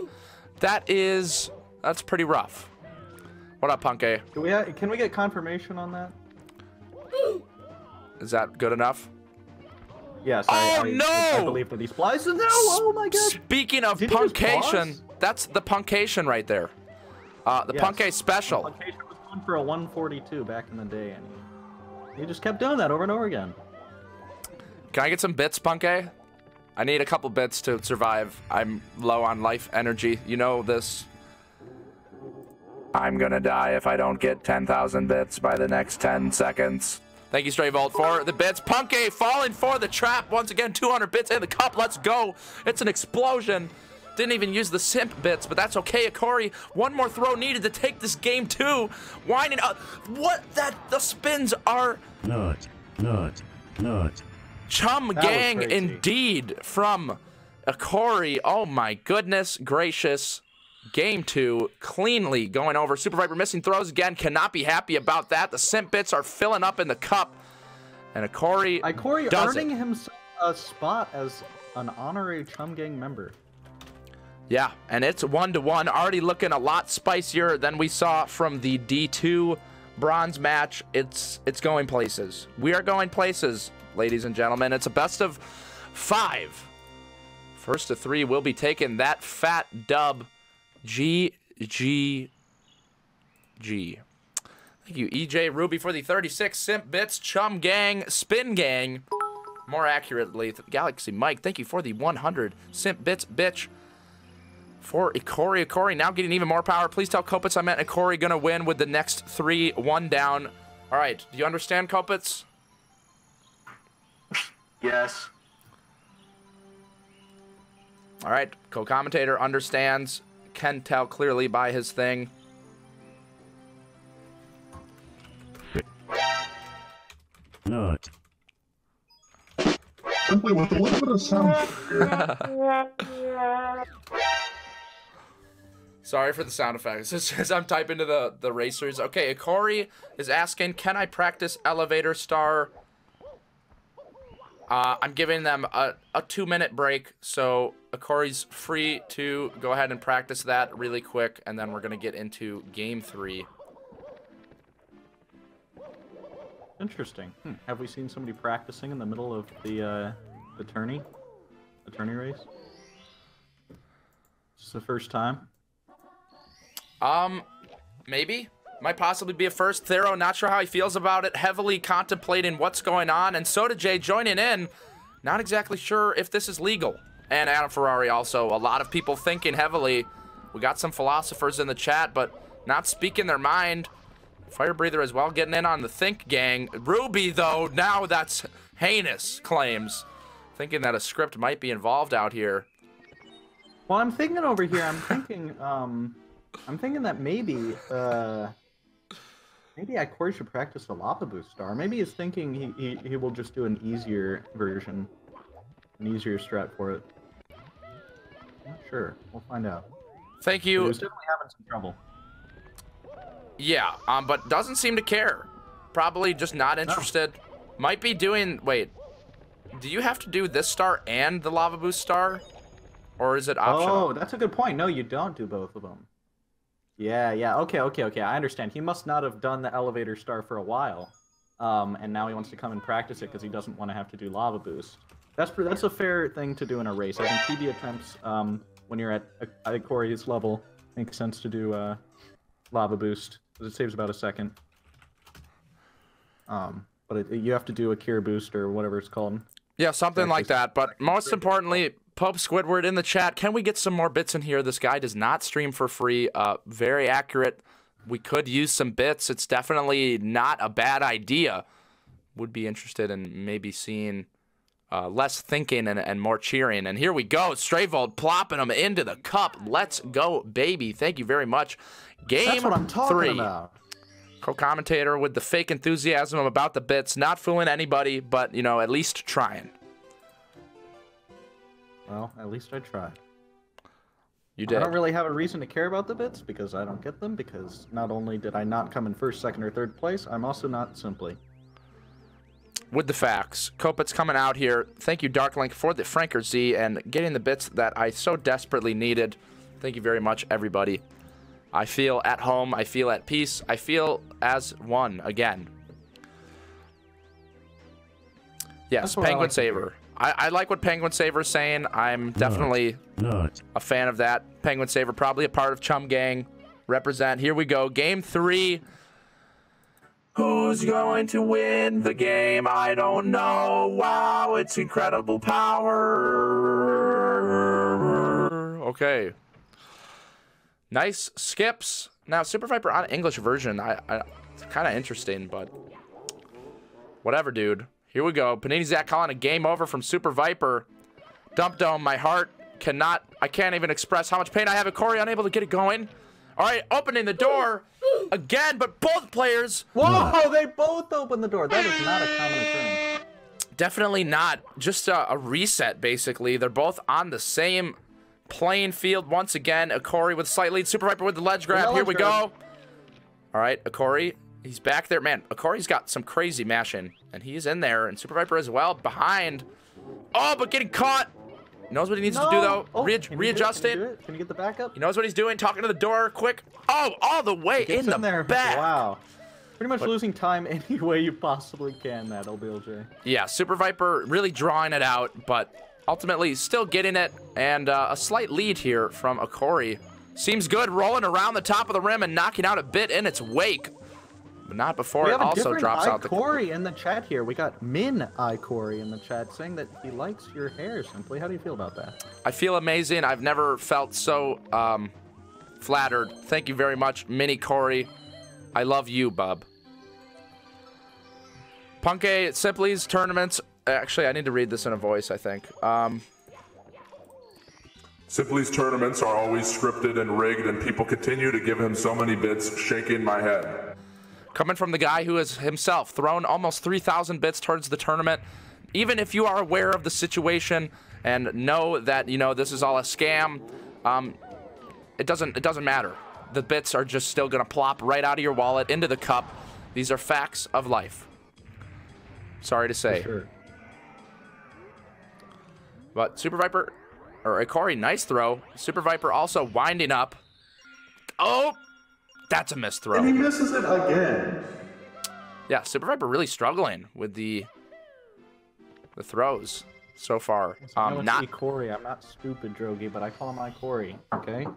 That's pretty rough. What up, Punke? Can we get confirmation on that? Is that good enough? Yes, Oh, I no! believe that he spliced. No! Oh my god! Speaking of Did he just punkation, pause? that's the punkation right there. The Yes. Punkay special. Puncation was going for a 142 back in the day, and he just kept doing that over and over again. Can I get some bits, Punkay? I need a couple bits to survive. I'm low on life energy. You know this. I'm gonna die if I don't get 10,000 bits by the next 10 seconds. Thank you, Stray Vault, for the bits. Punkay falling for the trap. Once again, 200 bits in the cup. Let's go. It's an explosion. Didn't even use the simp bits, but that's okay. Ikori, one more throw needed to take this game too. Winding up. What? The spins are... Not. Chum That was gang crazy. indeed from Ikori. Oh my goodness gracious. Game 2 cleanly going over. SuperViper missing throws again. Cannot be happy about that. The simp bits are filling up in the cup. And Ikori does earning it. himself a spot as an honorary Chum Gang member. Yeah, and it's 1-1. Already looking a lot spicier than we saw from the D2 bronze match. It's going places. We are going places, ladies and gentlemen. It's a best of 5. First of 3 will be taking that fat dub. G. Thank you, EJ Ruby, for the 36 simp bits. Chum Gang, Spin Gang. More accurately, Galaxy Mike, thank you for the 100 simp bits, bitch. For Ikori. Ikori now getting even more power. Please tell Kopitz I meant Ikori gonna win with the next 3, 1 down. All right, do you understand, Kopitz? Yes. All right, co-commentator understands. Can tell clearly by his thing. Not. Simply with a little bit of sound. Sorry for the sound effects. As I'm typing to the racers. Okay, Ikori is asking, can I practice elevator star? I'm giving them a 2-minute break, so Ikori's free to go ahead and practice that really quick, and then we're going to get into game 3. Interesting. Have we seen somebody practicing in the middle of the tourney race? Is this the first time? Maybe. Might possibly be a first. Thero, not sure how he feels about it. Heavily contemplating what's going on. And Soda J joining in. Not exactly sure if this is legal. And Adam Ferrari also. A lot of people thinking heavily. We got some philosophers in the chat, but not speaking their mind. Fire Breather as well, getting in on the Think Gang. Ruby, though, now that's heinous claims. Thinking that a script might be involved out here. Well, I'm thinking over here. I'm thinking that maybe Ikori should practice the Lava Boost Star. Maybe he's thinking he will just do an easier version, an easier strat for it. Not sure. We'll find out. Thank But you. he was definitely having some trouble. Yeah, but doesn't seem to care. Probably just not interested. Might be doing... Wait. Do you have to do this star and the Lava Boost Star? Or is it optional? Oh, that's a good point. No, you don't do both of them. Yeah. Okay. I understand. He must not have done the elevator star for a while. And now he wants to come and practice it because he doesn't want to have to do Lava Boost. That's a fair thing to do in a race. I think PB attempts, when you're at Ikori's level, makes sense to do Lava Boost, because it saves about a second. But you have to do a Cure Boost or whatever it's called. Yeah, something like that. But most importantly, Pope Squidward in the chat, can we get some more bits in here? This guy does not stream for free. Very accurate. We could use some bits. It's definitely not a bad idea. Would be interested in maybe seeing less thinking and more cheering. And here we go. Strayvold plopping him into the cup. Let's go, baby. Thank you very much. Game That's what I'm talking 3. about. Co-commentator with the fake enthusiasm about the bits. Not fooling anybody, but, you know, at least trying. Well, at least I tried. You did. I don't really have a reason to care about the bits because I don't get them, because not only did I not come in first, second, or third place, I'm also not Simply. With the facts. Kopitz coming out here. Thank you, Darklink, for the Franker Z and getting the bits that I so desperately needed. Thank you very much, everybody. I feel at home. I feel at peace. I feel as one again. Yes, That's what I Penguin like to hear. Saver. I like what Penguin Saver's saying. I'm definitely a fan of that. Penguin Saver, probably a part of Chum Gang. Represent. Here we go. Game 3. Who's going to win the game? I don't know. Wow, it's incredible power. Okay. Nice skips. Now, SuperViper on English version. It's kind of interesting, but whatever, dude. Here we go. Panini Zach calling a game over from SuperViper. Dump Dome, my heart I can't even express how much pain I have. Ikori unable to get it going. All right, opening the door again, but both players. Whoa, they both opened the door. That is not a common occurrence. Definitely not. Just a reset, basically. They're both on the same playing field once again. Ikori with slight lead. SuperViper with the ledge grab. Here we go. All right, Ikori. He's back there. Man, Ikori's got some crazy mashing, and he's in there, and SuperViper as well behind. Oh, but getting caught. Knows what he needs to do, though. Readjusting. Can you get the backup? He knows what he's doing. Talking to the door quick. Oh, all the way in the back. Wow. Pretty much losing time any way you possibly can, that LBLJ. Yeah, SuperViper really drawing it out, but ultimately still getting it. And a slight lead here from Ikori. Seems good, rolling around the top of the rim and knocking out a bit in its wake. But not before it also drops out. Ikori in the chat here. We got Min Ikori in the chat saying that he likes your hair, Simply. How do you feel about that? I feel amazing. I've never felt so flattered. Thank you very much, Min Ikori. I love you, bub. Punke Simply's tournaments. Actually, I need to read this in a voice, I think. Simply's tournaments are always scripted and rigged, and people continue to give him so many bits, shaking my head. Coming from the guy who has himself thrown almost 3,000 bits towards the tournament. Even if you are aware of the situation and know that, you know, this is all a scam, it doesn't matter. The bits are just still going to plop right out of your wallet into the cup. These are facts of life. Sorry to say. For sure. But SuperViper, or Ikori, nice throw. SuperViper also winding up. Oh! That's a missed throw. And he misses it again. Yeah, SuperViper really struggling with the throws so far. Not Ikori. I'm not stupid, Drogi, but I call him Ikori. Okay.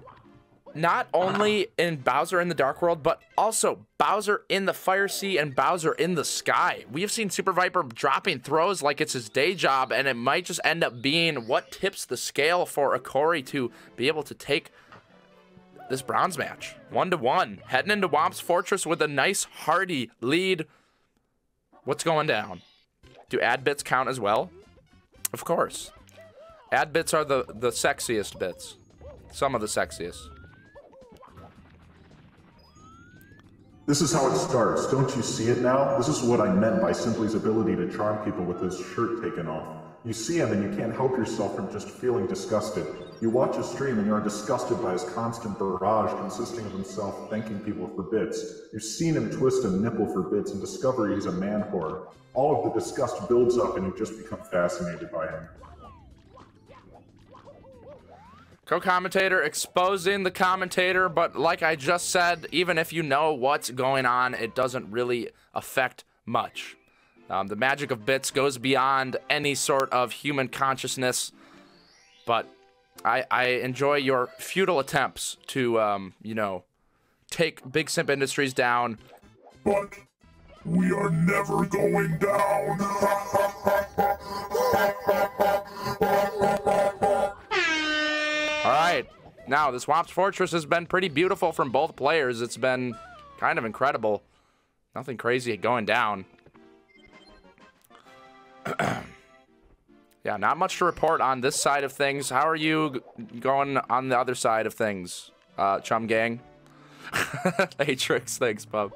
Not only in Bowser in the Dark World, but also Bowser in the Fire Sea and Bowser in the Sky. We have seen SuperViper dropping throws like it's his day job, and it might just end up being what tips the scale for Ikori to be able to take this bronze match. 1-1. Heading into Womp's Fortress with a nice hearty lead. What's going down? Do ad bits count as well? Of course. Ad bits are the sexiest bits. Some of the sexiest. This is how it starts. Don't you see it now? This is what I meant by Simply's ability to charm people with his shirt taken off. You see him and you can't help yourself from just feeling disgusted. You watch his stream and you are disgusted by his constant barrage consisting of himself thanking people for bits. You've seen him twist a nipple for bits and discover he's a man whore. All of the disgust builds up and you just become fascinated by him. Co-commentator exposing the commentator, but like I just said, even if you know what's going on, it doesn't really affect much. The magic of bits goes beyond any sort of human consciousness, but I enjoy your futile attempts to, you know, take Big Simp Industries down. But we are never going down. All right, now this Womp's Fortress has been pretty beautiful from both players. It's been kind of incredible. Nothing crazy going down. Yeah, not much to report on this side of things. How are you going on the other side of things, Chum Gang? Atrix, thanks, bub.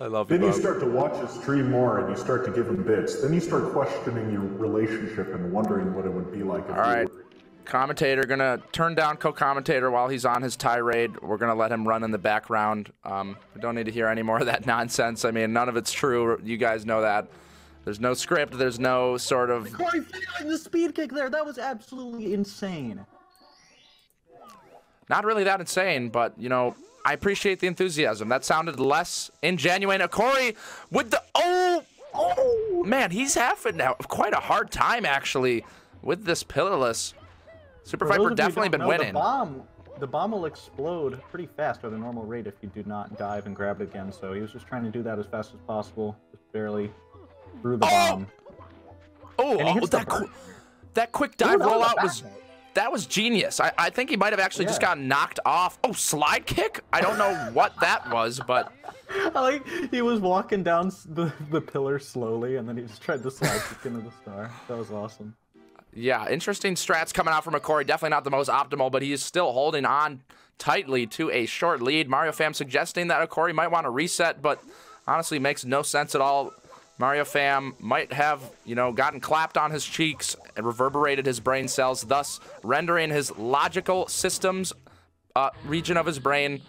I love you, Then you bub. start to watch his stream more and you start to give him bits. Then you start questioning your relationship and wondering what it would be like if All right, you were... commentator gonna turn down co-commentator while he's on his tirade. We're gonna let him run in the background. We don't need to hear any more of that nonsense. I mean, none of it's true. You guys know that. There's no script. There's no sort of... Ikori failing the speed kick there. That was absolutely insane. Not really that insane, but, you know, I appreciate the enthusiasm. That sounded less ingenuine. Ikori with the... Oh! man, he's having now quite a hard time, actually, with this pillarless. SuperViper definitely been winning. The bomb will explode pretty fast at a normal rate if you do not dive and grab it again, so he was just trying to do that as fast as possible. Just barely through the bomb. That quick dive rollout was genius. I think he might have actually just got knocked off. Oh, slide kick? I don't know what that was, but... Like, he was walking down the pillar slowly, and then he just tried to slide kick into the star. That was awesome. Yeah, interesting strats coming out from Ikori. Definitely not the most optimal, but he is still holding on tightly to a short lead. Mario Fam suggesting that Ikori might want to reset, but honestly makes no sense at all. Mario Fam might have, you know, gotten clapped on his cheeks and reverberated his brain cells, thus rendering his logical systems region of his brain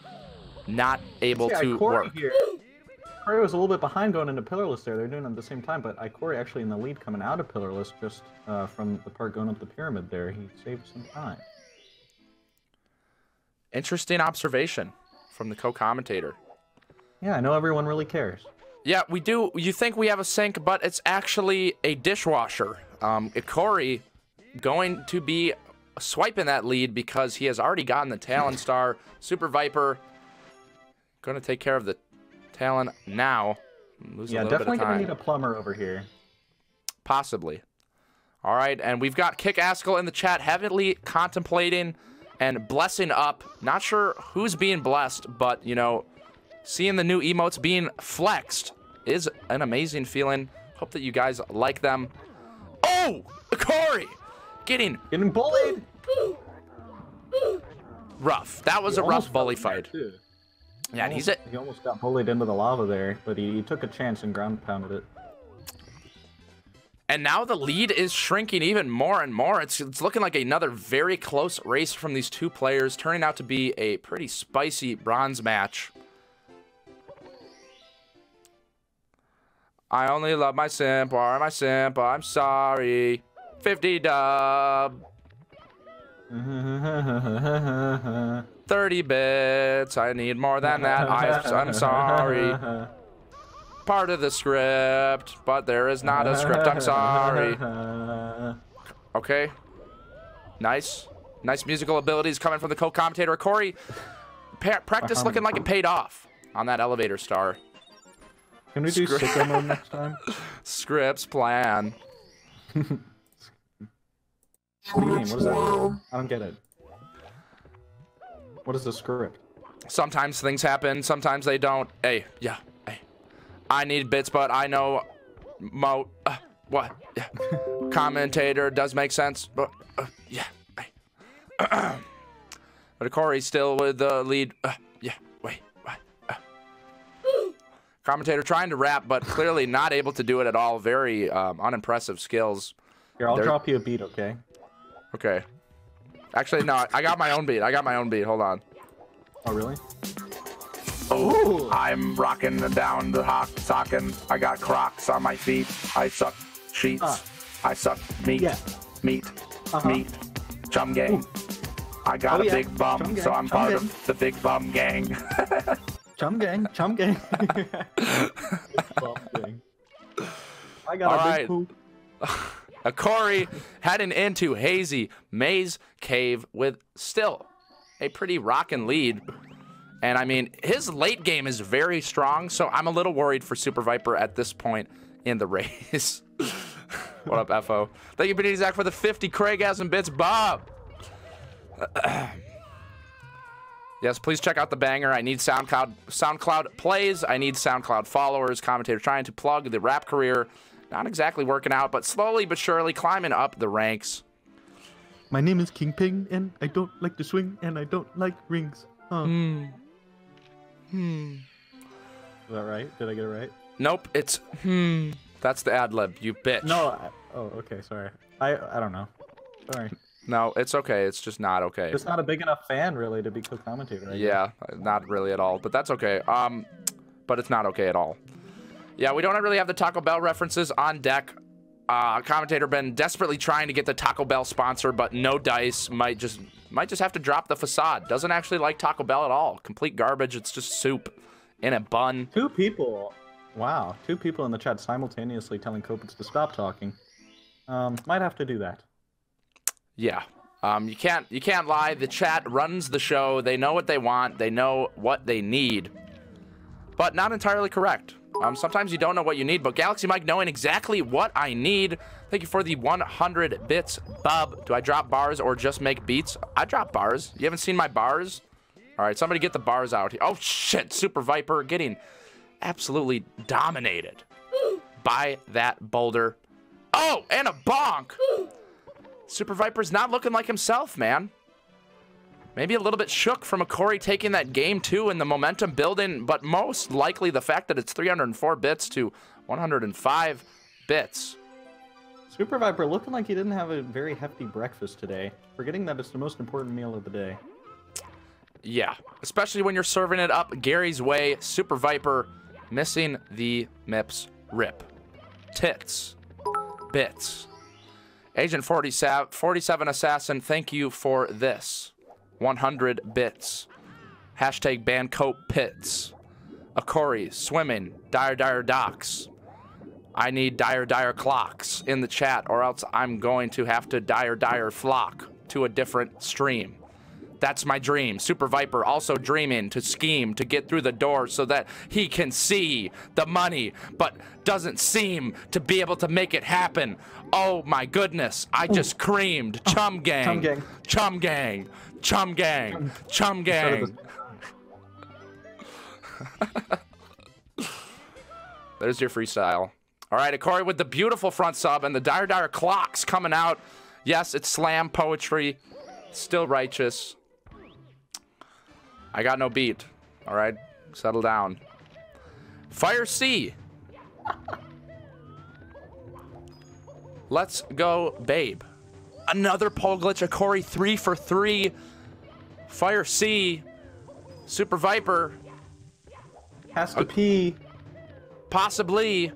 not able to work. Ikori was a little bit behind going into pillarless there. They're doing it at the same time, but Ikori actually in the lead coming out of pillarless just from the part going up the pyramid there. He saved some time. Interesting observation from the co-commentator. Yeah, I know everyone really cares. Yeah, we do. You think we have a sink, but it's actually a dishwasher. Ikori going to be swiping that lead because he has already gotten the Talon Star. SuperViper going to take care of the Talon now. Yeah, definitely going to need a plumber over here. Possibly. All right, and we've got Kick Askell in the chat heavily contemplating and blessing up. Not sure who's being blessed, but, you know, seeing the new emotes being flexed is an amazing feeling. Hope that you guys like them. Oh, Ikori getting bullied. Rough. That was a rough bully fight. Yeah, and he almost got bullied into the lava there, but he took a chance and ground pounded it. And now the lead is shrinking even more and more. It's looking like another very close race from these two players, turning out to be a pretty spicy bronze match. I only love my simp, or my simp, I'm sorry. 50 dub. 30 bits, I need more than that, I'm sorry. Part of the script, but there is not a script, I'm sorry. Okay. Nice. Nice musical abilities coming from the co-commentator. Ikori, practice looking like it paid off on that elevator star. Can we do sicko mode next time? Scripts plan. What do you mean? What does that mean? I don't get it. What is the script? Sometimes things happen, sometimes they don't. Hey, yeah, hey. I need bits, but I know what? Yeah. Commentator does make sense, but yeah, hey. But Ikori's still with the lead. Yeah, wait, what? Commentator trying to rap, but clearly not able to do it at all. Very unimpressive skills. Here, I'll drop you a beat, okay? Okay. Actually, no, I got my own beat. Hold on. Oh, really? Oh, I'm rocking down the sockin'. I got Crocs on my feet. I suck sheets. I suck meat. Yeah. Meat. Chum gang. I got a big bum, so I'm part of the big bum gang. Chum gang. Bum gang. I got a big poop. Ikori heading into Hazy Maze Cave with still a pretty rockin' lead. And I mean, his late game is very strong, so I'm a little worried for SuperViper at this point in the race. What up, FO? Thank you, Benny Zach, for the 50 Craigasm bits. Bob! Yes, please check out the banger. I need SoundCloud plays. I need SoundCloud followers. Commentator trying to plug the rap career. Not exactly working out, but slowly but surely climbing up the ranks. My name is Kingpin, and I don't like to swing, and I don't like rings. Is that right? Did I get it right? Nope, it's That's the ad lib, you bitch. No, oh, okay, sorry. I don't know. Sorry. No, it's okay. It's just not okay. Just not a big enough fan, really, to be co-commentator. Yeah, not really at all, but that's okay. But it's not okay at all. Yeah, we don't really have the Taco Bell references on deck. Commentator been desperately trying to get the Taco Bell sponsor, but no dice. Might just have to drop the facade. Doesn't actually like Taco Bell at all. Complete garbage. It's just soup in a bun. Two people. Wow, 2 people in the chat simultaneously telling Kopitz to stop talking. Might have to do that. Yeah. You can't lie. The chat runs the show. They know what they want. They know what they need. But not entirely correct. Sometimes you don't know what you need, but Galaxy Mike knowing exactly what I need. Thank you for the 100 bits, Bub. Do I drop bars or just make beats? I drop bars. You haven't seen my bars? All right, somebody get the bars out here. Oh, shit. SuperViper getting absolutely dominated by that boulder. Oh, and a bonk. SuperViper's not looking like himself, man. Maybe a little bit shook from Ikori taking that game too and the momentum building, but most likely the fact that it's 304 bits to 105 bits. SuperViper looking like he didn't have a very hefty breakfast today, forgetting that it's the most important meal of the day. Yeah, especially when you're serving it up Gary's way. SuperViper missing the MIPS rip. Tits. Bits. Agent 47 Assassin, thank you for this. 100 bits. Hashtag ban coat pits. Ikori, swimming. Dire docks. I need dire clocks in the chat or else I'm going to have to dire flock to a different stream. That's my dream. SuperViper also dreaming to scheme to get through the door so that he can see the money, but doesn't seem to be able to make it happen. Oh my goodness, I just creamed. Chum gang. Chum gang. Chum gang. Chum gang. Chum gang. There's your freestyle. All right, Ikori with the beautiful front sub and the dire clocks coming out. Yes, it's slam poetry. Still righteous. I got no beat. All right, settle down. Fire C. Let's go, babe. Another pole glitch. Ikori 3 for 3. Fire C. SuperViper. Has to pee. Possibly.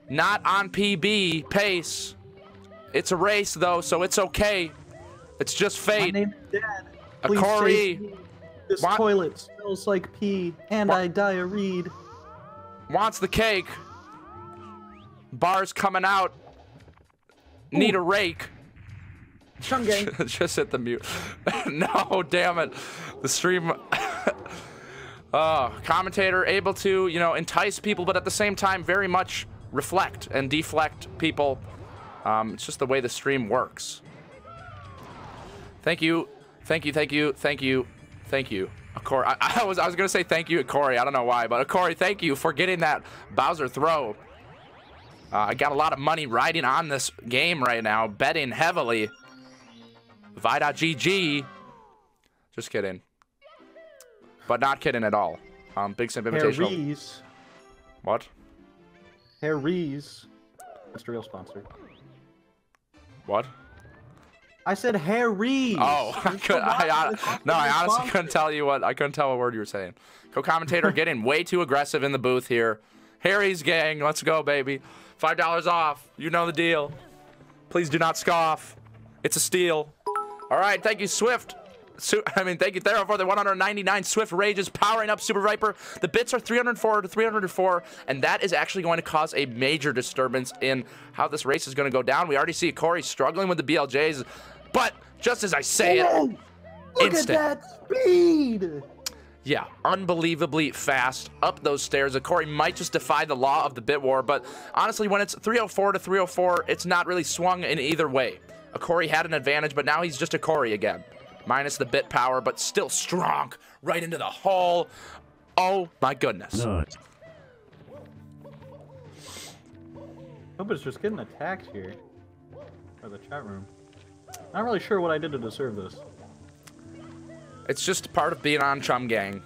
Not on PB pace. It's a race, though, so it's okay. It's just fate. My name is Dad. Please Ikori. save me. This toilet smells like pee, and I diarrheed. Wants the cake. Bars coming out. Ooh. Need a rake. Chum gang. Just hit the mute. No, damn it. The stream. Commentator able to, you know, entice people, but at the same time, very much reflect and deflect people. It's just the way the stream works. Thank you. Thank you. Thank you. Thank you. Thank you. Ikori. I was gonna say thank you, Ikori. I don't know why, but Ikori, thank you for getting that Bowser throw. I got a lot of money riding on this game right now, betting heavily. Vi.GG. Just kidding. But not kidding at all. Big Simp Invitational. Harry's. What? Harry's. That's the real sponsor. What? I said Harry's. Oh, I honestly couldn't tell you what. I couldn't tell what word you were saying. Co-commentator getting way too aggressive in the booth here. Harry's gang, let's go, baby. $5 off. You know the deal. Please do not scoff. It's a steal. All right, thank you, Swift. Thank you, Thero, for the 199 Swift Rages powering up SuperViper. The bits are 304 to 304, and that is actually going to cause a major disturbance in how this race is going to go down. We already see Ikori struggling with the BLJs, but just as I say it, look instant. at that speed! Yeah, unbelievably fast up those stairs. Ikori might just defy the law of the bit war, but honestly, when it's 304 to 304, it's not really swung in either way. Ikori had an advantage, but now he's just Ikori again. Minus the bit power, but still strong. Right into the hole. Oh, my goodness. Not. Nobody's just getting attacked here. By the chat room. Not really sure what I did to deserve this. It's just part of being on Chum Gang.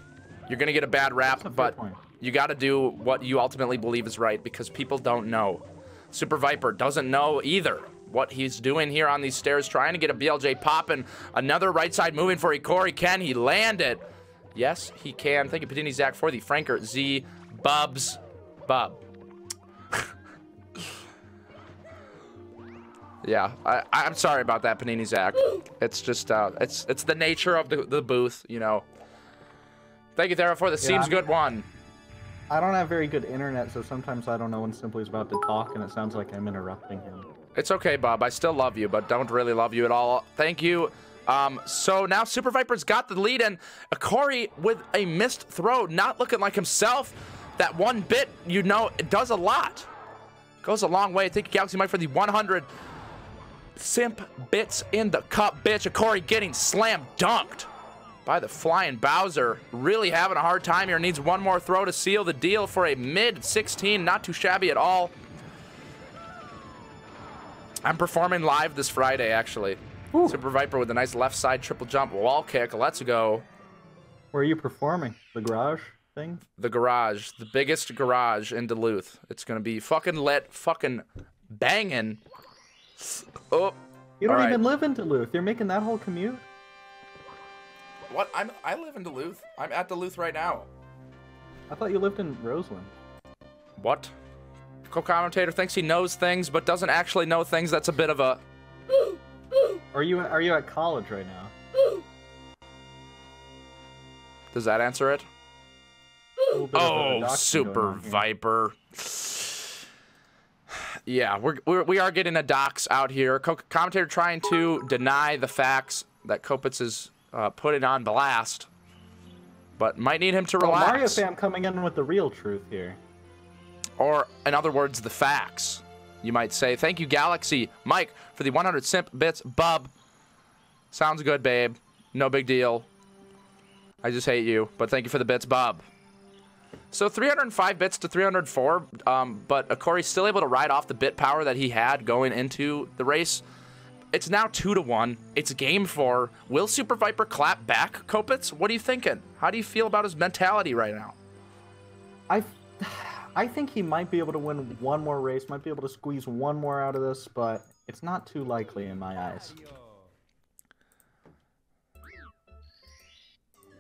You're going to get a bad rap, but you got to do what you ultimately believe is right because people don't know. SuperViper doesn't know either what he's doing here on these stairs, trying to get a BLJ popping. Another right side moving for Ikori. Can he land it? Yes, he can. Thank you, Padini Zach, for the Franker Z Bubs. Bub. Yeah, I'm sorry about that, Panini Zach. It's just, it's the nature of the booth, you know. Thank you, Thera, for the Seems Good one. I don't have very good internet, so sometimes I don't know when Simply's about to talk, and it sounds like I'm interrupting him. It's okay, Bob. I still love you, but don't really love you at all. Thank you. So now SuperViper's got the lead, and Ikori with a missed throw, not looking like himself. That one bit, you know, it does a lot. Goes a long way. Thank you, Galaxy Mike, for the 100 Simp bits in the cup, bitch. Ikori getting slam dunked by the flying Bowser. Really having a hard time here. Needs one more throw to seal the deal for a mid-16. Not too shabby at all. I'm performing live this Friday, actually. Ooh. SuperViper with a nice left side triple jump wall kick. Let's go. Where are you performing? The garage thing? The garage. The biggest garage in Duluth. It's going to be fucking lit, fucking banging. Oh. You don't even live in Duluth. You're making that whole commute? What? I live in Duluth. I'm at Duluth right now. I thought you lived in Roseland. What? Co-commentator thinks he knows things, but doesn't actually know things. That's a bit of a... Are you at college right now? Does that answer it? Oh, SuperViper. Yeah, we are getting a dox out here. Commentator trying to deny the facts that Kopitz is putting on blast, but might need him to relax. Mario fam coming in with the real truth here. Or, in other words, the facts, you might say. Thank you, Galaxy Mike, for the 100 Simp bits. Bub. Sounds good, babe. No big deal. I just hate you, but thank you for the bits, Bub. So 305 bits to 304, but Ikori's still able to ride off the bit power that he had going into the race. It's now 2-1. It's game 4. Will SuperViper clap back, Kopitz? What are you thinking? How do you feel about his mentality right now? I think he might be able to win one more race, might be able to squeeze one more out of this, but it's not too likely in my eyes.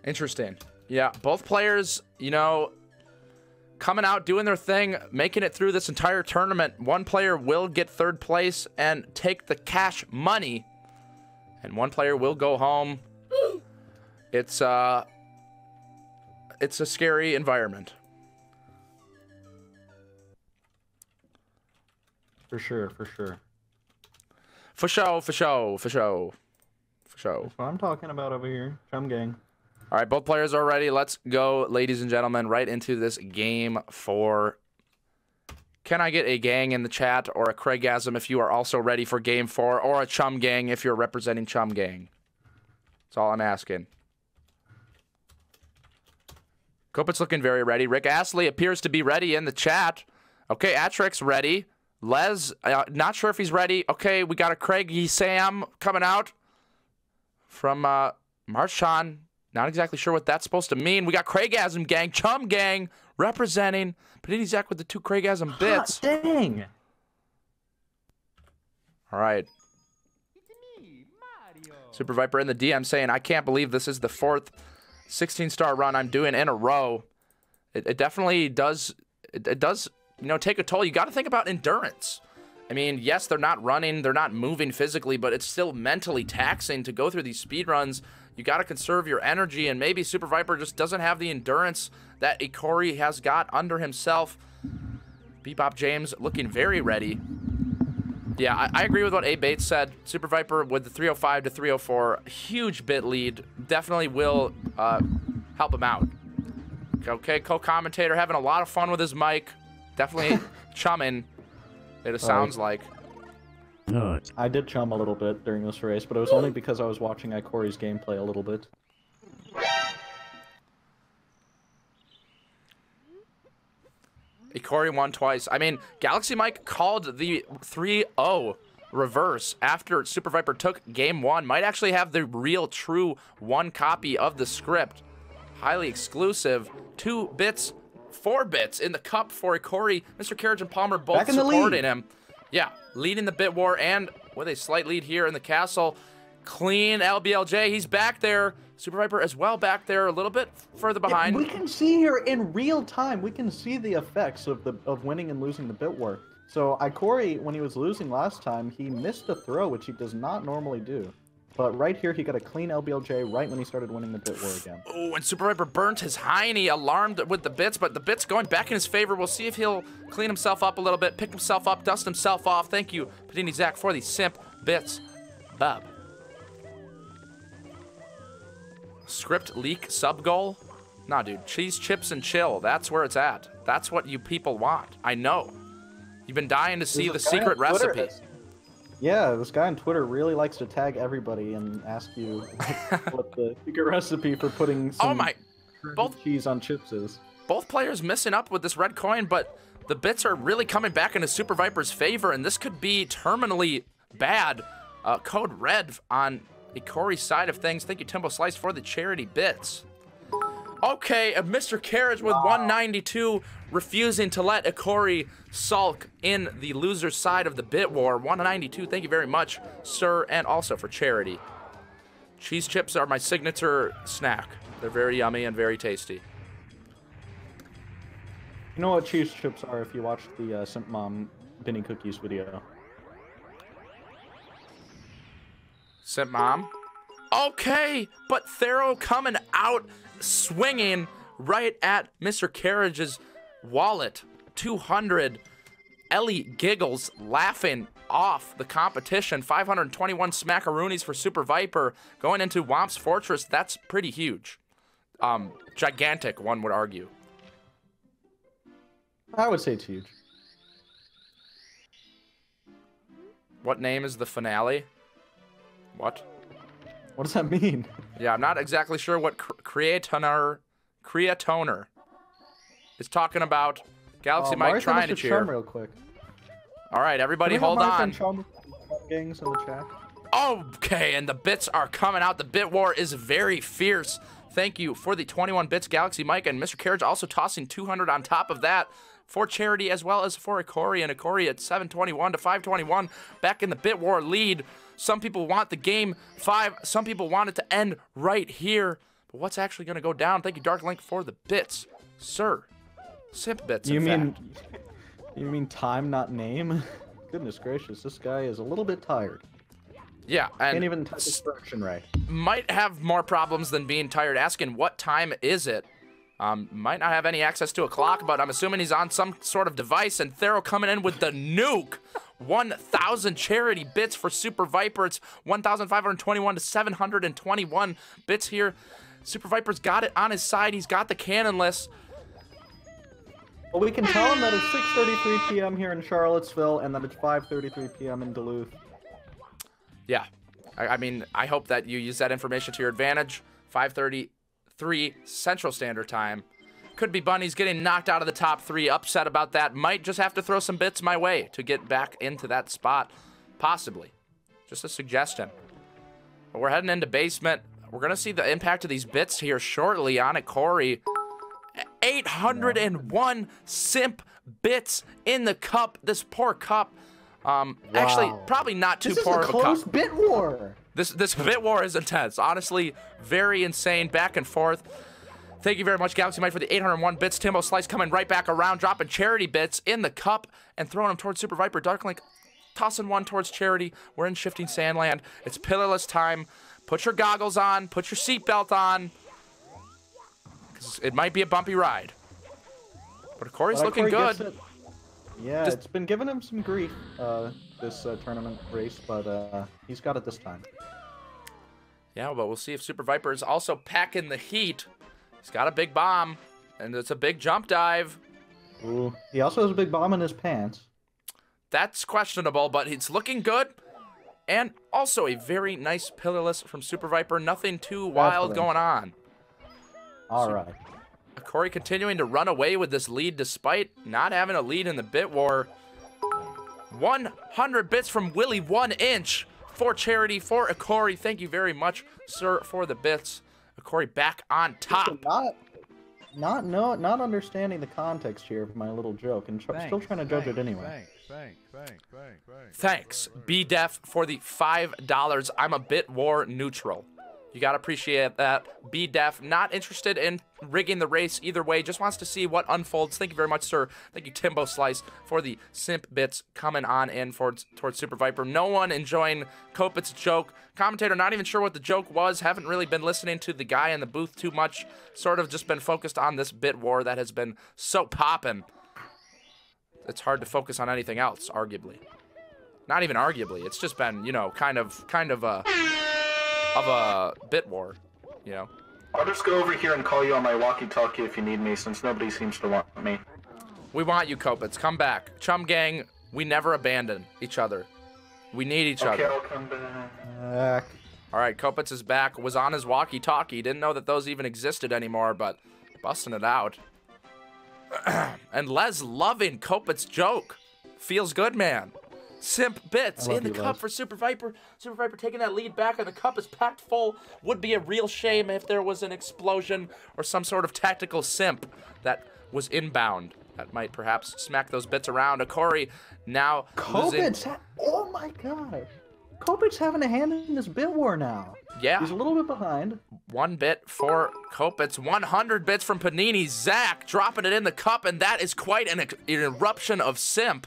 Interesting. Yeah, both players, you know, coming out, doing their thing, making it through this entire tournament. One player will get 3rd place and take the cash money, and one player will go home. It's a scary environment. For sure, for sure. For show, for show, for show. For show. That's what I'm talking about over here. Chum gang. All right, both players are ready. Let's go, ladies and gentlemen, right into this game 4. Can I get a gang in the chat or a Craigasm if you are also ready for game 4, or a Chum gang if you're representing Chum gang? That's all I'm asking. Kopitz looking very ready. Rick Astley appears to be ready in the chat. Okay, Atrix ready. Les, not sure if he's ready. Okay, we got a Craigie Sam coming out from Marchon. Not exactly sure what that's supposed to mean. We got Craigasm gang, Chum gang representing Panini Zach with the 2 Craigasm bits. Hot dang! All right. SuperViper in the DM saying, I can't believe this is the 4th 16-star run I'm doing in a row. It definitely does. It does, you know, take a toll. You got to think about endurance. I mean, yes, they're not running, they're not moving physically, but it's still mentally taxing to go through these speed runs. You got to conserve your energy, and maybe SuperViper just doesn't have the endurance that Ikori has got under himself. Bebop James looking very ready. Yeah, I agree with what A. Bates said. SuperViper with the 305 to 304, huge bit lead, definitely will help him out. Okay, co-commentator having a lot of fun with his mic. Definitely chumming, it sounds like. Not. I did chum a little bit during this race, but it was only because I was watching Ikori's gameplay a little bit. Ikori won twice. I mean, Galaxy Mike called the 3-0 reverse after SuperViper took game 1. Might actually have the real true 1 copy of the script. Highly exclusive. 2 bits, 4 bits in the cup for Ikori. Mr. Carriage and Palmer both supporting him. Yeah, leading the bit war and with a slight lead here in the castle. Clean LBLJ, he's back there. SuperViper as well back there, a little bit further behind. Yeah, we can see here in real time, we can see the effects of winning and losing the bit war. So Ikori, when he was losing last time, he missed a throw, which he does not normally do. But right here, he got a clean LBLJ right when he started winning the bit war again. Oh, and SuperViper burnt his hiney, alarmed with the bits, but the bits going back in his favor. We'll see if he'll clean himself up a little bit, pick himself up, dust himself off. Thank you, Panini Zach, for the Simp bits. Bub. Script leak sub goal? Nah, dude. Cheese, chips, and chill. That's where it's at. That's what you people want. I know. You've been dying to see the secret recipe. Yeah, this guy on Twitter really likes to tag everybody and ask you what the secret recipe for putting some cheese on chips is. Both players missing up with this red coin, but the bits are really coming back into SuperViper's favor, and this could be terminally bad. Code red on Ikori's side of things. Thank you, Timbo Slice, for the charity bits. Okay, Mr. Carriage with 192, refusing to let Ikori sulk in the loser's side of the bit war. 192, thank you very much, sir, and also for charity. Cheese chips are my signature snack. They're very yummy and very tasty. You know what cheese chips are if you watch the Simp Mom Benny Cookies video. Simp Mom? Okay, but Thero coming out swinging right at Mr. Carriage's wallet. 200. Ellie giggles, laughing off the competition. 521 smackaroonies for SuperViper going into Womp's Fortress. That's pretty huge. Gigantic, one would argue. I would say it's huge. What name is the finale? What? What does that mean? Yeah, I'm not exactly sure what Creatoner is talking about. Galaxy Mike trying to cheer. Real quick. All right, everybody hold on. Gangs in the chat. Okay, and the bits are coming out. The bit war is very fierce. Thank you for the 21 bits, Galaxy Mike, and Mr. Carriage also tossing 200 on top of that for charity as well as for Ikori, and Ikori at 721 to 521 back in the bit war lead. Some people want the game 5. Some people want it to end right here. But what's actually going to go down? Thank you, Dark Link, for the bits, sir. Simp bits. You mean time, not name? Goodness gracious, this guy is a little bit tired. Yeah, and can't even touch his direction right. Might have more problems than being tired. Asking what time is it? Might not have any access to a clock, but I'm assuming he's on some sort of device. And Thero coming in with the nuke. 1,000 charity bits for SuperViper. It's 1,521 to 721 bits here. SuperViper's got it on his side. He's got the cannon list. Well, we can tell him that it's 6:33 p.m. here in Charlottesville and that it's 5:33 p.m. in Duluth. Yeah. I mean, I hope that you use that information to your advantage. 5:33 Central Standard Time. Could be Bunnies getting knocked out of the top 3. Upset about that. Might just have to throw some bits my way to get back into that spot. Possibly. Just a suggestion. But we're heading into basement. We're going to see the impact of these bits here shortly on Ikori. 801 Simp bits in the cup. This poor cup. Actually, probably not too poor of a cup. This is a close bit war. This bit war is intense. Honestly, very insane. Back and forth. Thank you very much, Galaxy Mike, for the 801 bits. Timbo Slice coming right back around, dropping charity bits in the cup and throwing them towards SuperViper. Darklink tossing one towards charity. We're in Shifting Sandland. It's pillarless time. Put your goggles on. Put your seatbelt on. It might be a bumpy ride. But Ikori's looking good. Yeah, it's been giving him some grief, this tournament race, but he's got it this time. Yeah, but we'll see if SuperViper is also packing the heat. He's got a big bomb, and it's a big jump dive. Ooh. He also has a big bomb in his pants. That's questionable, but it's looking good. And also a very nice pillarless from SuperViper. Nothing too wild going on. All right. Ikori continuing to run away with this lead despite not having a lead in the bit war. 100 bits from Willie 1 inch for charity for Ikori. Thank you very much, sir, for the bits. Ikori back on top. Not understanding the context here of my little joke and still trying to judge it anyway. Thanks, B-Def, for the $5. I'm a bit war neutral. You got to appreciate that. B-Def, not interested in rigging the race either way, just wants to see what unfolds. Thank you very much, sir. Thank you, Timbo Slice, for the simp bits coming on in towards SuperViper. No one enjoying Kopit's joke. Commentator, not even sure what the joke was. Haven't really been listening to the guy in the booth too much. Sort of just been focused on this bit war that has been so poppin'. It's hard to focus on anything else, arguably. Not even arguably. It's just been, you know, kind of a bit war, you know. I'll just go over here and call you on my walkie-talkie if you need me, since nobody seems to want me. We want you, Kopits. Come back. Chum Gang, we never abandon each other. We need each other. Okay, I'll come back. All right, Kopits is back. Was on his walkie-talkie. Didn't know that those even existed anymore, but busting it out. And Les loving Kopit's joke. Feels good, man. Simp bits in the cup for SuperViper. SuperViper taking that lead back, and the cup is packed full. Would be a real shame if there was an explosion or some sort of tactical simp that was inbound. That might perhaps smack those bits around. Ikori now losing. Oh my gosh. Kopit's having a hand in this bit war now. Yeah. He's a little bit behind. 1 bit for Kopits. 100 bits from Panini. Zach dropping it in the cup, and that is quite an eruption of simp.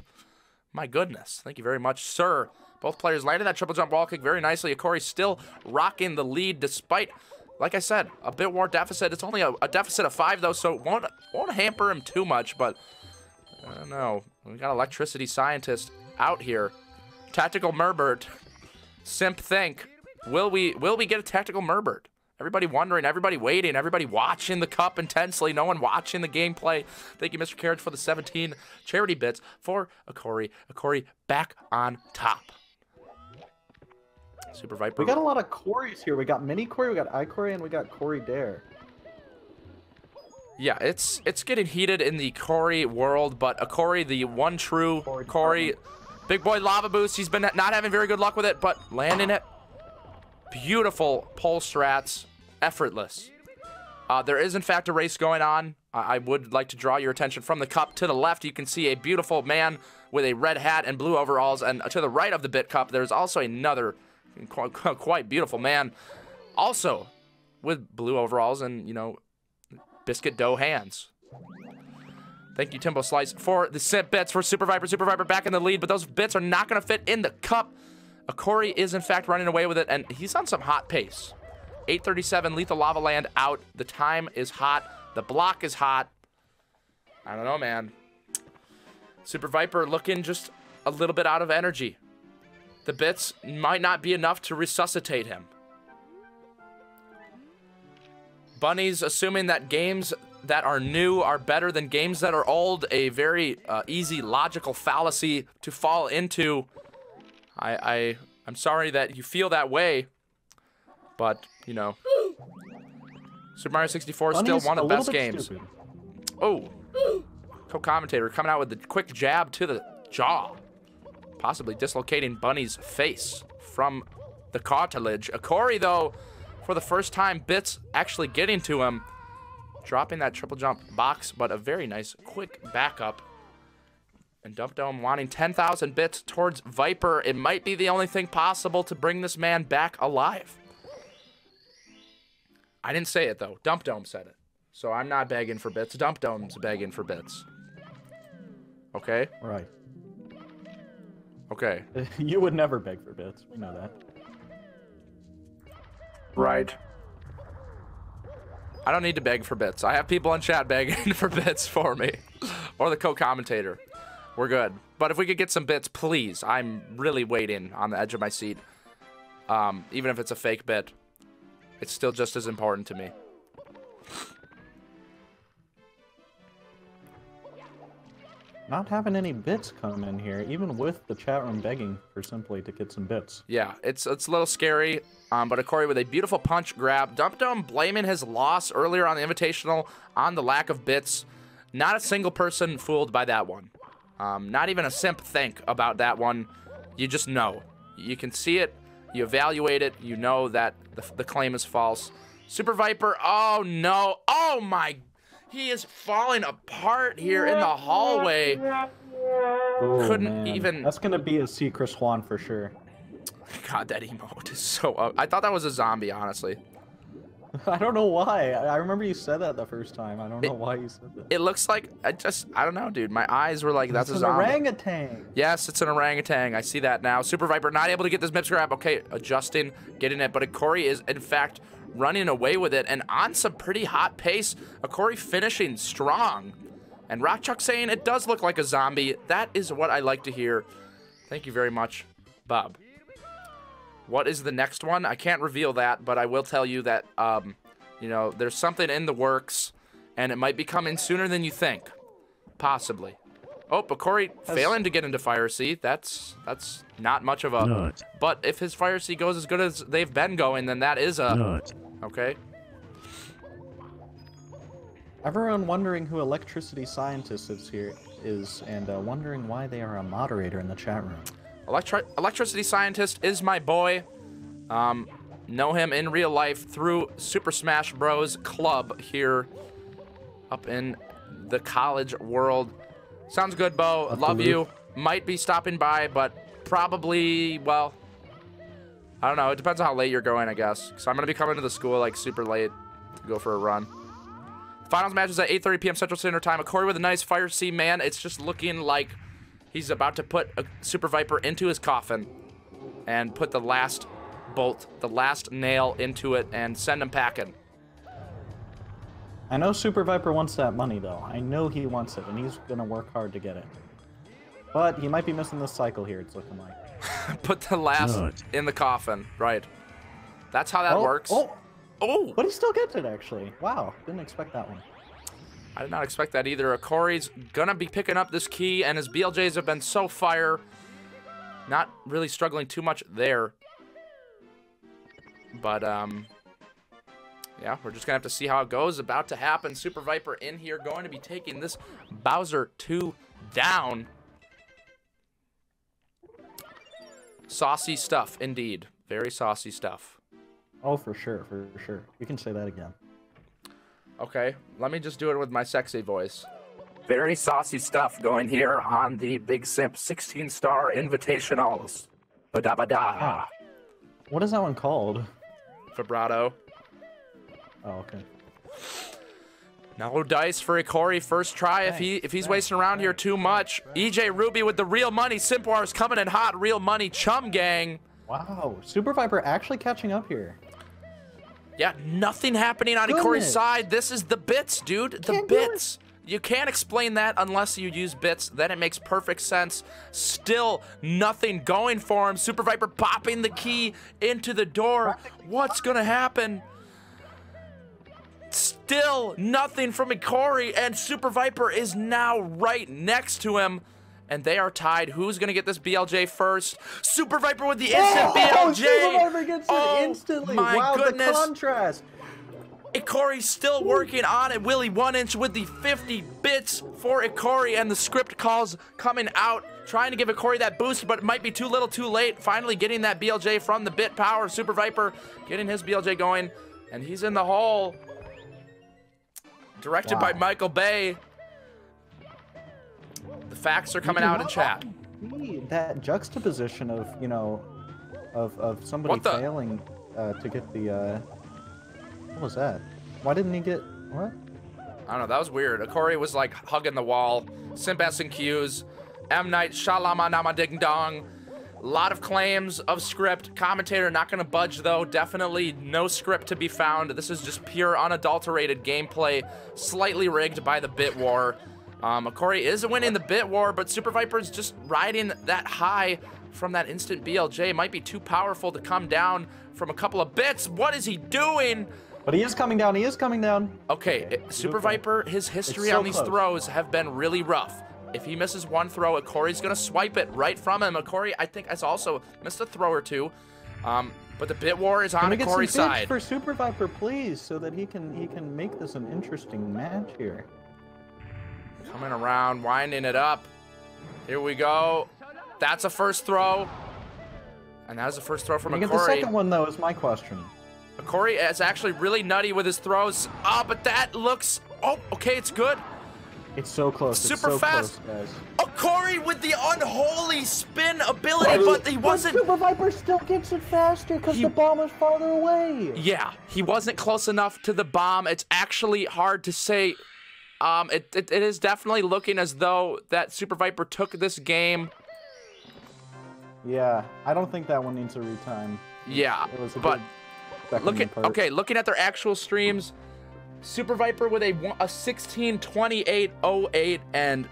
My goodness. Thank you very much, sir. Both players landed that triple jump wall kick very nicely. Ikori still rocking the lead despite, like I said, a bit war deficit. It's only a deficit of 5, though, so it won't hamper him too much, but I don't know. We got electricity scientist out here. Tactical Merbert. Simp think. Will we get a tactical Merbert? Everybody wondering, everybody waiting, everybody watching the cup intensely, no one watching the gameplay. Thank you, Mr. Carriage, for the 17 charity bits for Ikori. Ikori back on top. SuperViper. We got a lot of Corys here. We got Mini Cory, we got Ikori, and we got Cory Dare. Yeah, it's getting heated in the Cory world, but Ikori, the one true Cory, big boy lava boost. He's been not having very good luck with it, but landing it. Beautiful pole strats, effortless. There is, in fact, a race going on. I would like to draw your attention from the cup. To the left, you can see a beautiful man with a red hat and blue overalls. And to the right of the bit cup, there's also another quite beautiful man, also with blue overalls and, you know, biscuit dough hands. Thank you, Timbo Slice, for the simp bits for SuperViper. SuperViper back in the lead, but those bits are not going to fit in the cup. Ikori is, in fact, running away with it, and he's on some hot pace. 8:37, Lethal Lava Land out. The time is hot. The block is hot. I don't know, man. SuperViper looking just a little bit out of energy. The bits might not be enough to resuscitate him. Bunny's assuming that games that are new are better than games that are old. A very easy logical fallacy to fall into. I'm sorry that you feel that way, but, you know, Super Mario 64 is still one of the best games. Stupid. Oh, co-commentator coming out with the quick jab to the jaw, possibly dislocating Bunny's face from the cartilage. Ikori, though, for the first time, bits actually getting to him, dropping that triple jump box, but a very nice quick backup. And Dump Dome wanting 10,000 bits towards Viper. It might be the only thing possible to bring this man back alive. I didn't say it, though. Dump Dome said it. So I'm not begging for bits. Dump Dome's begging for bits. Okay? Right. Okay. You would never beg for bits. We know that. Right. I don't need to beg for bits. I have people in chat begging for bits for me. Or the co-commentator. We're good. But if we could get some bits, please. I'm really waiting on the edge of my seat. Even if it's a fake bit. It's still just as important to me. Not having any bits come in here, even with the chat room begging for Simply to get some bits. Yeah, it's a little scary. But Ikori with a beautiful punch grab. Dump Dome blaming his loss earlier on the Invitational on the lack of bits. Not a single person fooled by that one. Not even a simp think about that one. You just know. You can see it. You evaluate it. You know that the claim is false. SuperViper. Oh, no. Oh, my. He is falling apart here in the hallway. Oh, Couldn't man. even. That's going to be a C. Chris Juan for sure. God, that emote is so. I thought that was a zombie, honestly. I don't know why. I remember you said that the first time. I don't know why you said that. It looks like I don't know, dude. My eyes were like, that's a zombie. It's an orangutan. Yes, it's an orangutan. I see that now. SuperViper not able to get this MIPS grab. Okay, adjusting, getting it, but Ikori is in fact running away with it and on some pretty hot pace. Ikori finishing strong. And Rockchuck saying it does look like a zombie. That is what I like to hear. Thank you very much, Bob. What is the next one? I can't reveal that, but I will tell you that, you know, there's something in the works, and it might be coming sooner than you think. Possibly. Oh, Ikori failing to get into Fire Sea. That's not much of a... Nut. But if his Fire Sea goes as good as they've been going, then that is a... Nut. Okay. Everyone wondering who Electricity Scientist is and wondering why they are a moderator in the chat room. Electricity Scientist is my boy. Know him in real life through Super Smash Bros. Club here up in the college world. Sounds good, Bo. Love you. Might be stopping by, but probably, well, I don't know. It depends on how late you're going, I guess. So I'm going to be coming to the school like super late to go for a run. Finals match is at 8:30 p.m. Central Standard Time. Ikori with a nice Fire Sea, man. It's just looking like he's about to put a SuperViper into his coffin and put the last bolt, the last nail into it and send him packing. I know SuperViper wants that money, though. I know he wants it, and he's going to work hard to get it. But he might be missing this cycle here, it's looking like. Put the last in the coffin. Right. That's how that works. Oh! But he still gets it, actually. Wow, didn't expect that one. I did not expect that either. Ikori's gonna be picking up this key, and his BLJs have been so fire. Not really struggling too much there. But, yeah, we're just gonna have to see how it goes. About to happen. SuperViper in here, going to be taking this Bowser 2 down. Saucy stuff, indeed. Very saucy stuff. Oh, for sure, for sure. You can say that again. Okay, let me just do it with my sexy voice. Very saucy stuff going here on the Big Simp 16-star Invitationals. Ba-da-ba-da. What is that one called? Vibrato. Oh, okay. No dice for Ikori. First try if he's wasting around here too much. EJ Ruby with the real money. Simp Wars coming in hot. Real money. Chum Gang. Wow. SuperViper actually catching up here. Yeah, nothing happening on Ikori's side. This is the bits, dude. The bits. You can't explain that unless you use bits. Then it makes perfect sense. Still nothing going for him. SuperViper popping the key into the door. What's going to happen? Still nothing from Ikori, and SuperViper is now right next to him. And they are tied. Who's going to get this BLJ first? SuperViper with the instant BLJ. SuperViper gets it instantly. My goodness. The contrast. Ikori's still working on it. Willie 1-inch with the 50 bits for Ikori, and the script calls coming out. Trying to give Ikori that boost, but it might be too little too late. Finally getting that BLJ from the bit power. SuperViper getting his BLJ going, and he's in the hole. Directed by Michael Bay. The facts are coming out in chat. That juxtaposition of, you know, of somebody failing to get the, what was that? Why didn't he get, what? I don't know, that was weird. Ikori was like hugging the wall. Simp S and Qs. M. Night, Shalama Nama Ding Dong. A lot of claims of script. Commentator not gonna budge though. Definitely no script to be found. This is just pure unadulterated gameplay. Slightly rigged by the bit war. Ikori is winning the bit war, but SuperViper's just riding that high from that instant BLJ. Might be too powerful to come down from a couple of bits. What is he doing? But he is coming down. He is coming down. Okay, SuperViper, his history on these throws have been really rough. If he misses one throw, Ikori's gonna swipe it right from him. Ikori, I think, has also missed a throw or two. But the bit war is on Ikori's side. For SuperViper, please, so that he can make this an interesting match here. Coming around, winding it up. Here we go. That's a first throw. And that is the first throw from Ikori. Get the second one, though, is my question. Ikori is actually really nutty with his throws. But that looks... Oh, okay, it's good. It's so close. Super fast. Close, guys. Corey with the unholy spin ability, but he wasn't. SuperViper still gets it faster because the bomb is farther away. Yeah, he wasn't close enough to the bomb. It's actually hard to say. It is definitely looking as though that SuperViper took this game. Yeah, I don't think that one needs a retime. Yeah, but looking at their actual streams, SuperViper with a 16:28:08 and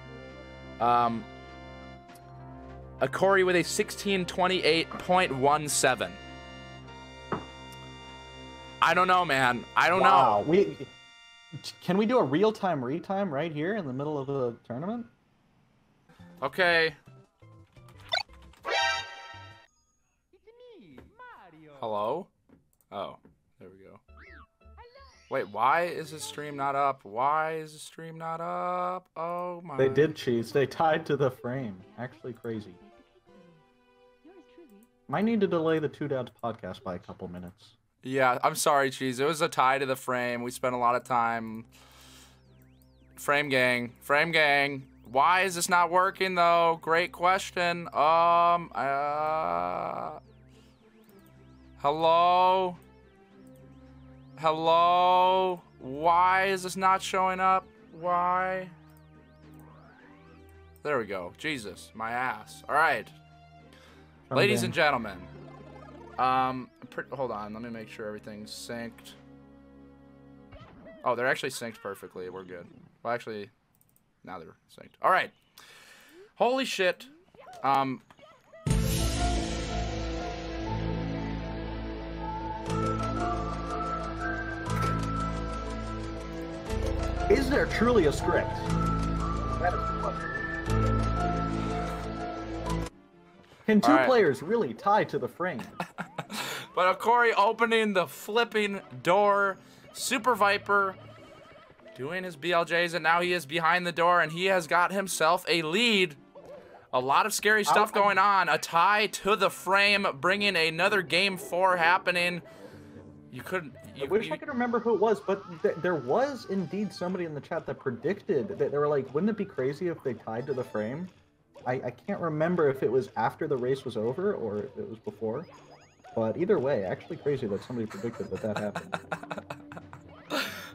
Ikori with a 16:28.17. I don't know, man. I don't know. Can we do a real-time retime right here in the middle of the tournament? Okay. Hello? Oh, there we go. Wait, why is the stream not up? Why is the stream not up? Oh my. They did cheese. They tied to the frame. Actually crazy. Might need to delay the Two Dads podcast by a couple minutes. Yeah, I'm sorry, Cheese. It was a tie to the frame. We spent a lot of time. Frame gang. Frame gang. Why is this not working, though? Great question. Hello? Hello? Why is this not showing up? Why? There we go. Jesus, my ass. All right. Ladies and gentlemen. Hold on, let me make sure everything's synced. Oh, they're actually synced perfectly. We're good. Well, actually, now they're synced. All right. Holy shit. Is there truly a script? That is the question. Can two players really tie to the frame? But Ikori opening the flipping door. SuperViper doing his BLJs, and now he is behind the door, and he has got himself a lead. A lot of scary stuff going on. A tie to the frame, bringing another Game 4 happening. I wish I could remember who it was, but there was indeed somebody in the chat that predicted that they were like, wouldn't it be crazy if they tied to the frame? I can't remember if it was after the race was over or if it was before. But either way, actually crazy that somebody predicted that happened.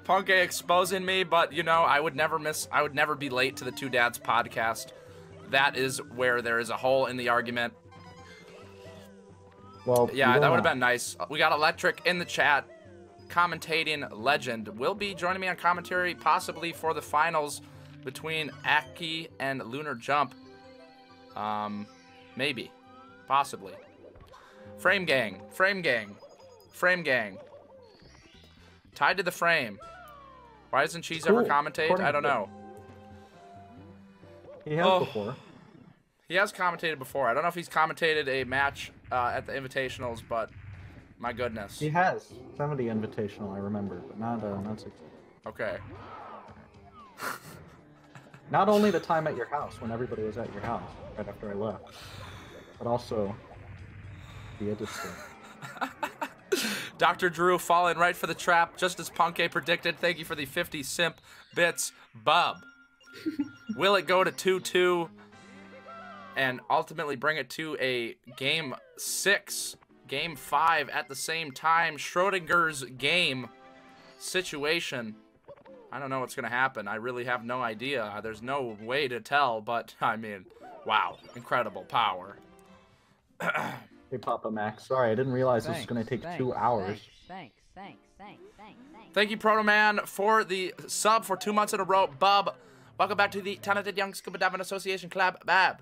Punke exposing me, but you know, I would never be late to the Two Dads podcast. That is where there is a hole in the argument. Well, yeah, that would have been nice. We got Electric in the chat, commentating legend. Will be joining me on commentary, possibly for the finals between Aki and Lunar Jump. Maybe, possibly. Frame gang, frame gang, frame gang. Tied to the frame. Why doesn't Cheese ever commentate? I don't know. He has before. He has commentated before. I don't know if he's commentated a match at the Invitationals, but my goodness. He has. 70 Invitational, I remember, but not 60. Okay. Not only the time at your house, when everybody was at your house, right after I left, but also the editor. Dr. Drew falling right for the trap, just as Punke predicted. Thank you for the 50 Simp bits, Bub. Will it go to 2-2 and ultimately bring it to a Game 6, Game 5 at the same time? Schrodinger's game situation. I don't know what's going to happen. I really have no idea. There's no way to tell, but, I mean, wow. Incredible power. Hey, Papa Max. Sorry, I didn't realize this was going to take 2 hours. Thanks. Thank you, Proto Man, for the sub for 2 months in a row. Bub, welcome back to the Talented Young Scuba Diving Association Club. Bab.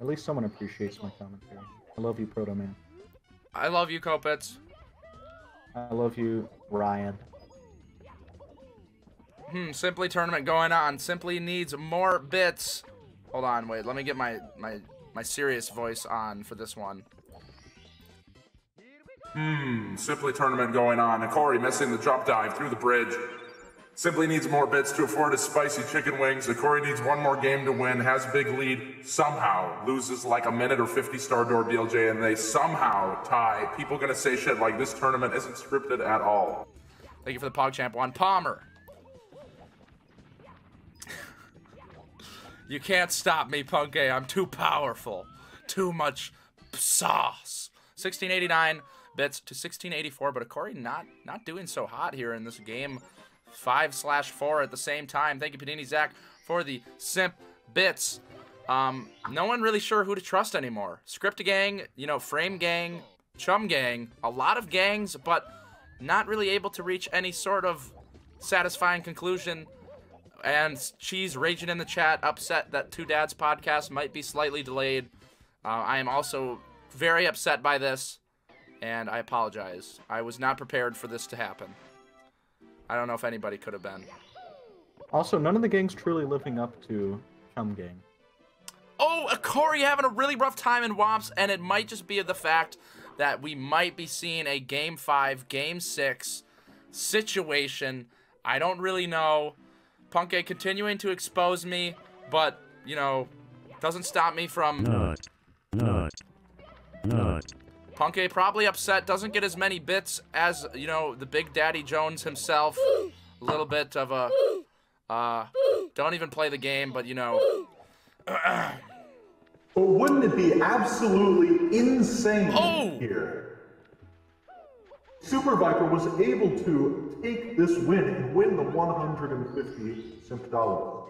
At least someone appreciates my commentary. I love you, Proto Man. I love you, Kopitz. I love you, Ryan. Simply tournament going on. Simply needs more bits. Hold on, wait. Let me get my serious voice on for this one. Simply tournament going on. Ikori missing the drop dive through the bridge. Simply needs more bits to afford his spicy chicken wings. Ikori needs one more game to win, has big lead, somehow loses like a minute or 50 star door BLJ, and they somehow tie. People gonna say shit like this tournament isn't scripted at all. Thank you for the PogChamp 1. Palmer. You can't stop me, Punkay. I'm too powerful. Too much sauce. 1689 bits to 1684, but Ikori not doing so hot here in this game. 5/4 at the same time. Thank you, Panini Zach, for the Simp bits. No one really sure who to trust anymore. Script Gang, you know, Frame Gang, Chum Gang, a lot of gangs, but not really able to reach any sort of satisfying conclusion. And Cheese raging in the chat, upset that Two Dads podcast might be slightly delayed. I am also very upset by this, and I apologize. I was not prepared for this to happen. I don't know if anybody could have been. Also, none of the gangs truly living up to Chum Gang. Oh, Ikori having a really rough time in Womps, and it might just be the fact that we might be seeing a Game 5, Game 6 situation. I don't really know. Punkay continuing to expose me, but, you know, doesn't stop me from... Nut. Punkay probably upset, doesn't get as many bits as, you know, the Big Daddy Jones himself. A little bit of a... don't even play the game, but, you know... But wouldn't it be absolutely insane here? SuperViper was able to take this win and win the 150 Simp dollars.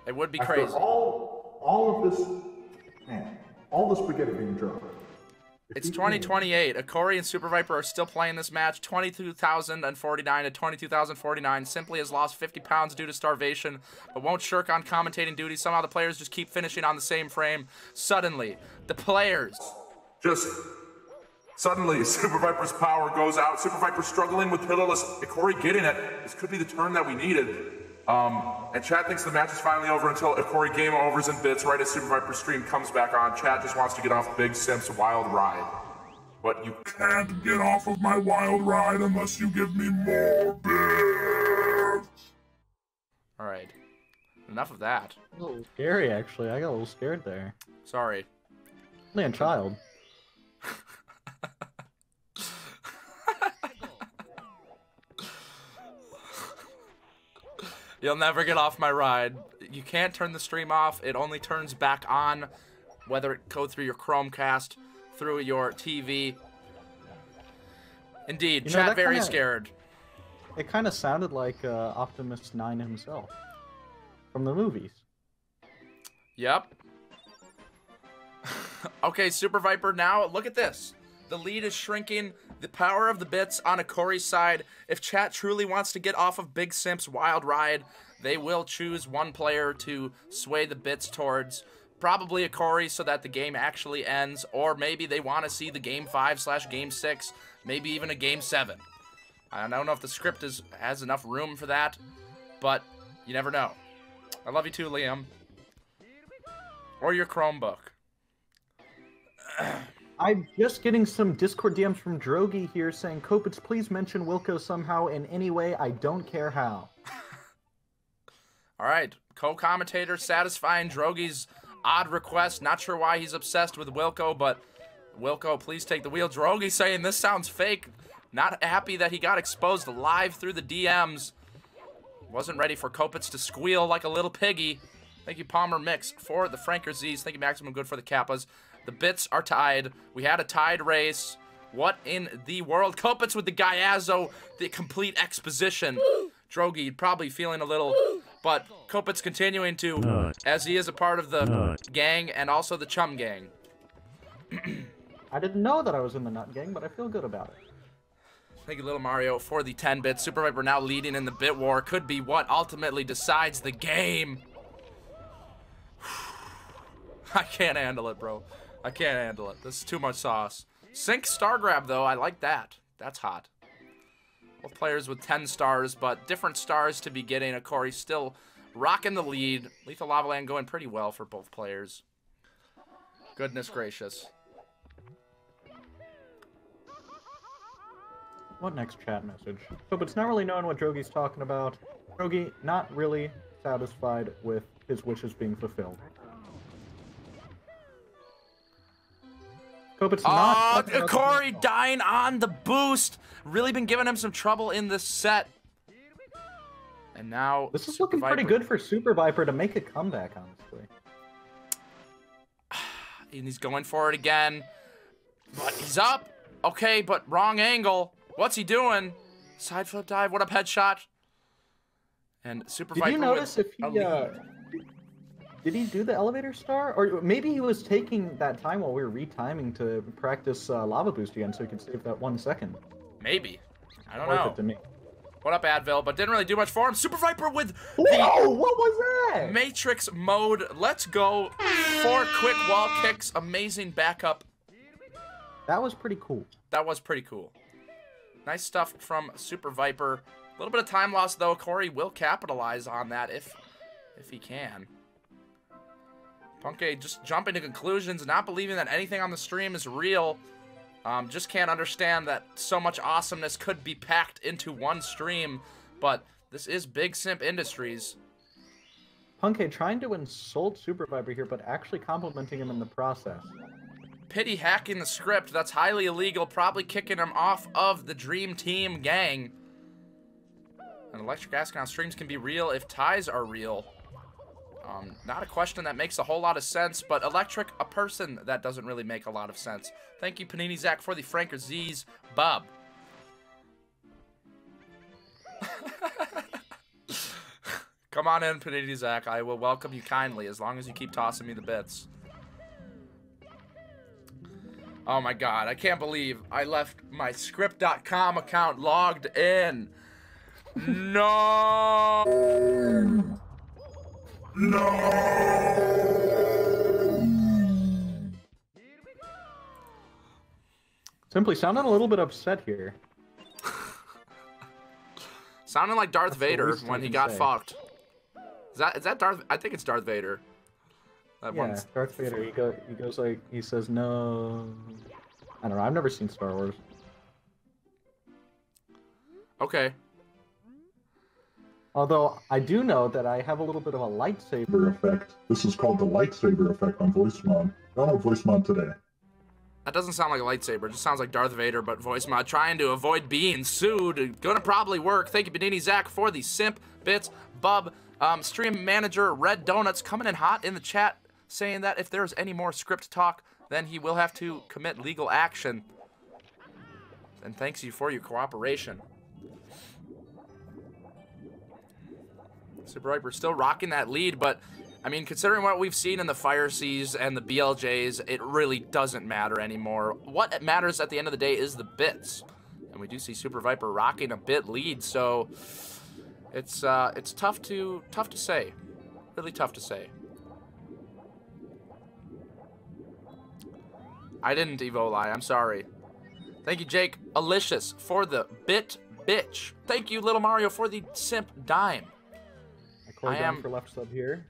It would be After crazy. all of this, man, all this spaghetti being drunk. It's 2028. Ikori and SuperViper are still playing this match. 22,049 to 22,049. Simply has lost 50 pounds due to starvation, but won't shirk on commentating duty. Somehow the players just keep finishing on the same frame. Suddenly, the players... Suddenly, SuperViper's power goes out. SuperViper struggling with Pillowless. Ikori getting it. This could be the turn that we needed. And chat thinks the match is finally over until Ikori game overs and bits right as SuperViper's stream comes back on. Chat just wants to get off Big Simp's wild ride. But you can't get off of my wild ride unless you give me more bits. Alright. Enough of that. A little scary, actually. I got a little scared there. Sorry. Only a child. You'll never get off my ride. You can't turn the stream off. It only turns back on, whether it go through your Chromecast, through your TV. Indeed, You know, chat that very kinda- scared. It kind of sounded like Optimus 9 himself. From the movies. Yep. Okay, SuperViper, now look at this. The lead is shrinking. The power of the bits on Ikori's side. If chat truly wants to get off of Big Simp's wild ride, they will choose one player to sway the bits towards. Probably Ikori so that the game actually ends. Or maybe they want to see the Game 5/Game 6. Maybe even a Game 7. I don't know if the script has enough room for that. But you never know. I love you too, Liam. Or your Chromebook. I'm just getting some Discord DMs from Drogi here saying, Kopitz, please mention Wilco somehow in any way. I don't care how. All right, co-commentator satisfying Drogi's odd request. Not sure why he's obsessed with Wilco, but Wilco, please take the wheel. Drogi saying this sounds fake. Not happy that he got exposed live through the DMs. Wasn't ready for Kopitz to squeal like a little piggy. Thank you, Palmer Mix, for the Franker Z's. Thank you, Maximum Good, for the Kappas. The bits are tied. We had a tied race. What in the world? Kopitz with the Gaiazo, the complete exposition. Drogi probably feeling a little, but Kopitz continuing to, as he is a part of the gang and also the Chum Gang. I didn't know that I was in the Nut Gang, but I feel good about it. Thank you, Little Mario, for the 10 bits. SuperViper now leading in the bit war. Could be what ultimately decides the game. I can't handle it, bro. I can't handle it. This is too much sauce. Sync star grab, though. I like that. That's hot. Both players with 10 stars, but different stars to be getting. Ikori still rocking the lead. Lethal Lava Land going pretty well for both players. Goodness gracious. What next chat message? So, but it's not really knowing what Drogi's talking about. Drogi not really satisfied with his wishes being fulfilled. Hope it's not. Ikori dying on the boost. Really been giving him some trouble in this set. And now This is Super looking pretty Viper. good for SuperViper to make a comeback, honestly. And he's going for it again. But he's up. Okay, but wrong angle. What's he doing? Side flip dive. What up, headshot? And Super Did Viper you notice with if he a lead. did he do the elevator star, or maybe he was taking that time while we were retiming to practice lava boost again, so he could save that 1 second. Maybe. I don't Worth know. it to me. What up, Advil? But didn't really do much for him. Super Viper with Whoa! What was that? Matrix mode. Let's go. 4 quick wall kicks. Amazing backup. That was pretty cool. That was pretty cool. Nice stuff from Super Viper. A little bit of time loss, though. Corey will capitalize on that if he can. Punke just jumping to conclusions, not believing that anything on the stream is real. Just can't understand that so much awesomeness could be packed into one stream. But this is Big Simp Industries. Punke trying to insult SuperViper here, but actually complimenting him in the process. Pity hacking the script. That's highly illegal. Probably kicking him off of the Dream Team gang. And Electric asking on streams can be real if ties are real. Not a question that makes a whole lot of sense, but Electric, a person that doesn't really make a lot of sense. Thank you, Panini Zach, for the Franker Z's. Bob. Come on in, Panini Zach. I will welcome you kindly as long as you keep tossing me the bits. Oh my god, I can't believe I left my script.com account logged in. No! Simply sounding a little bit upset here. Sounding like Darth That's the Vader least I when he can got say. fucked. Is that Darth? I think it's Darth Vader. That Yeah, one's Darth Vader. He goes like, he says no. I don't know. I've never seen Star Wars. okay. Although I do know that I have a little bit of a lightsaber Effect. This is called the lightsaber effect on voice mod. Download voice mod today. That doesn't sound like a lightsaber. It just sounds like Darth Vader, but voice mod trying to avoid being sued. Gonna probably work. Thank you, Panini Zach, for the simp bits. Bub, stream manager Red Donuts coming in hot in the chat, saying that if there's any more script talk, then he will have to commit legal action. And thanks you for your cooperation. Super Viper still rocking that lead, but I mean, considering what we've seen in the Fire Seas and the BLJs, it really doesn't matter anymore. What matters at the end of the day is the bits. And we do see Super Viper rocking a bit lead, so it's tough to say. Really tough to say. I didn't Evoli, I'm sorry. Thank you, Jake Alicious, for the bit bitch. Thank you, Little Mario, for the simp dime. Corey I down am- for left sub here.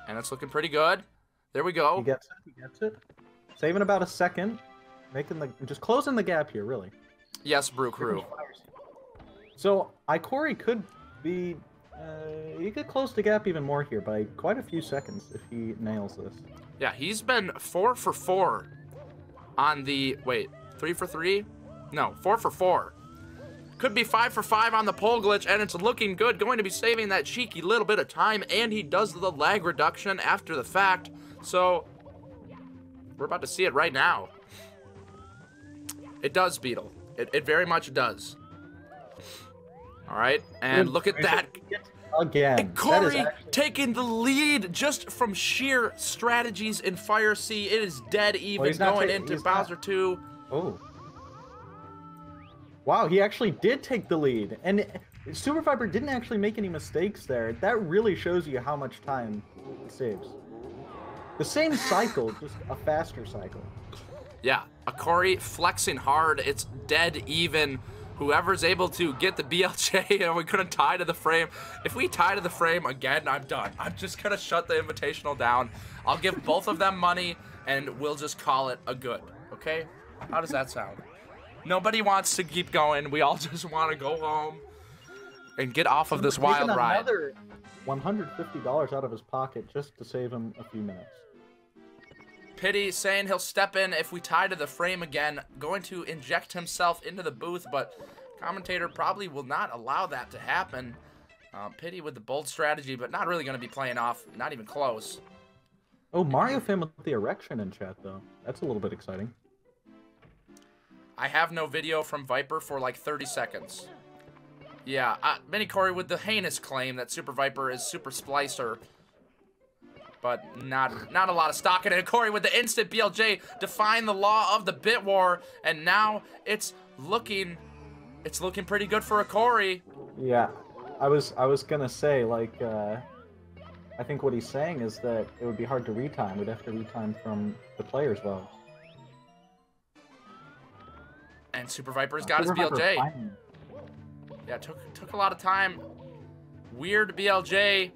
And it's looking pretty good. There we go. He gets it. He gets it. Saving about a second. Just closing the gap here, really. Yes, Brew Crew. So Ikori could be. He could close the gap even more here by quite a few seconds if he nails this. Yeah, he's been 4 for 4 on the 3 for 3? No, 4 for 4. Could be 5 for 5 on the pole glitch, and it's looking good. Going to be saving that cheeky little bit of time, and he does the lag reduction after the fact. So we're about to see it right now. It does, Beetle. It very much does. All right, and look at that. Again. And Corey taking the lead just from sheer strategies in Fire Sea. It is dead even he's not going ta- into he's not- Bowser 2. Oh. Wow, he actually did take the lead. And Super Viper didn't actually make any mistakes there. That really shows you how much time it saves. The same cycle, just a faster cycle. Yeah, Ikori flexing hard. It's dead even. Whoever's able to get the BLJ, and we're going to tie to the frame. If we tie to the frame again, I'm done. I'm just going to shut the Invitational down. I'll give both of them money, and we'll just call it a good. Okay? How does that sound? Nobody wants to keep going. We all just want to go home and get off of this wild ride. Another $150 out of his pocket just to save him a few minutes. Pity saying he'll step in if we tie to the frame again. Going to inject himself into the booth, but commentator probably will not allow that to happen. Pity with the bold strategy, but not really going to be playing off. Not even close. Oh, Mario fan with the erection in chat, though. That's a little bit exciting. I have no video from Viper for like 30 seconds. Yeah, Mini Corey with the heinous claim that SuperViper is Super Splicer. But not a lot of stock in it. Corey with the instant BLJ defying the law of the bit war. And now it's looking pretty good for Ikori. Yeah, I was gonna say, like, I think what he's saying is that it would be hard to retime. We'd have to retime from the player's vote. And SuperViper's got his BLJ. Finally. Yeah, took a lot of time. Weird BLJ.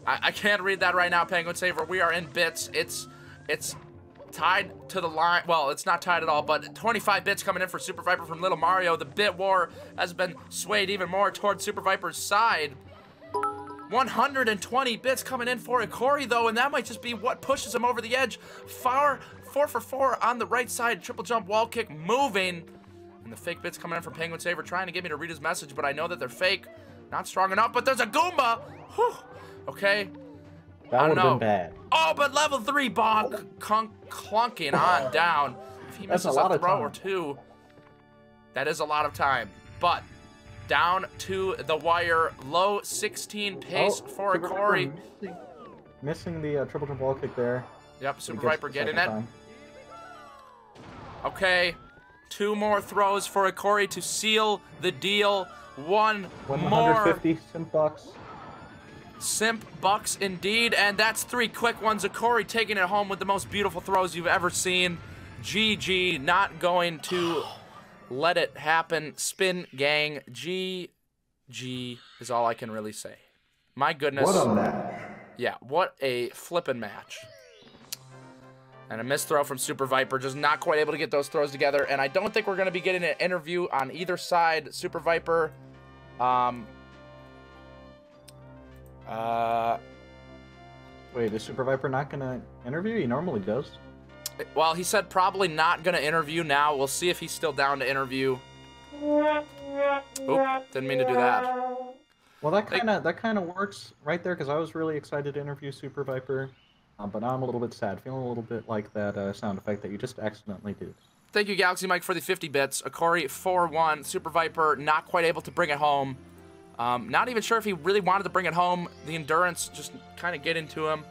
I can't read that right now, Penguin Saver. We are in bits. It's tied to the line. Well, it's not tied at all, but 25 bits coming in for SuperViper from Little Mario. The bit war has been swayed even more towards SuperViper's side. 120 bits coming in for Ikori, though, and that might just be what pushes him over the edge. 4 for 4 on the right side. Triple jump wall kick moving. And the fake bits coming in from Penguin Saver trying to get me to read his message, but I know that they're fake. Not strong enough, but there's a Goomba. Whew. Okay. That would have been bad. Oh, but level 3 bonk clunking on down. If he misses a throw or two, that is a lot of time. But down to the wire, low 16 pace for Ikori. Missing the triple jump wall kick there. Yep, SuperViper getting it. Okay, 2 more throws for Ikori to seal the deal. 150 Simp bucks. Simp bucks indeed, and that's 3 quick ones. Ikori taking it home with the most beautiful throws you've ever seen. GG, not going to let it happen. Spin gang, GG is all I can really say. My goodness. What a match. Yeah, what a flippin' match. And a missed throw from SuperViper, just not quite able to get those throws together. And I don't think we're going to be getting an interview on either side. SuperViper, wait, is SuperViper not gonna interview? He normally does. Well, he said probably not gonna interview now. We'll see if he's still down to interview. Oop, didn't mean to do that. Well, that kind of works right there because I was really excited to interview SuperViper, but now I'm a little bit sad, feeling a little bit like that sound effect that you just accidentally did. Thank you, Galaxy Mike, for the 50 bits. Ikori 4-1. SuperViper not quite able to bring it home. Not even sure if he really wanted to bring it home. The endurance just kind of get into him.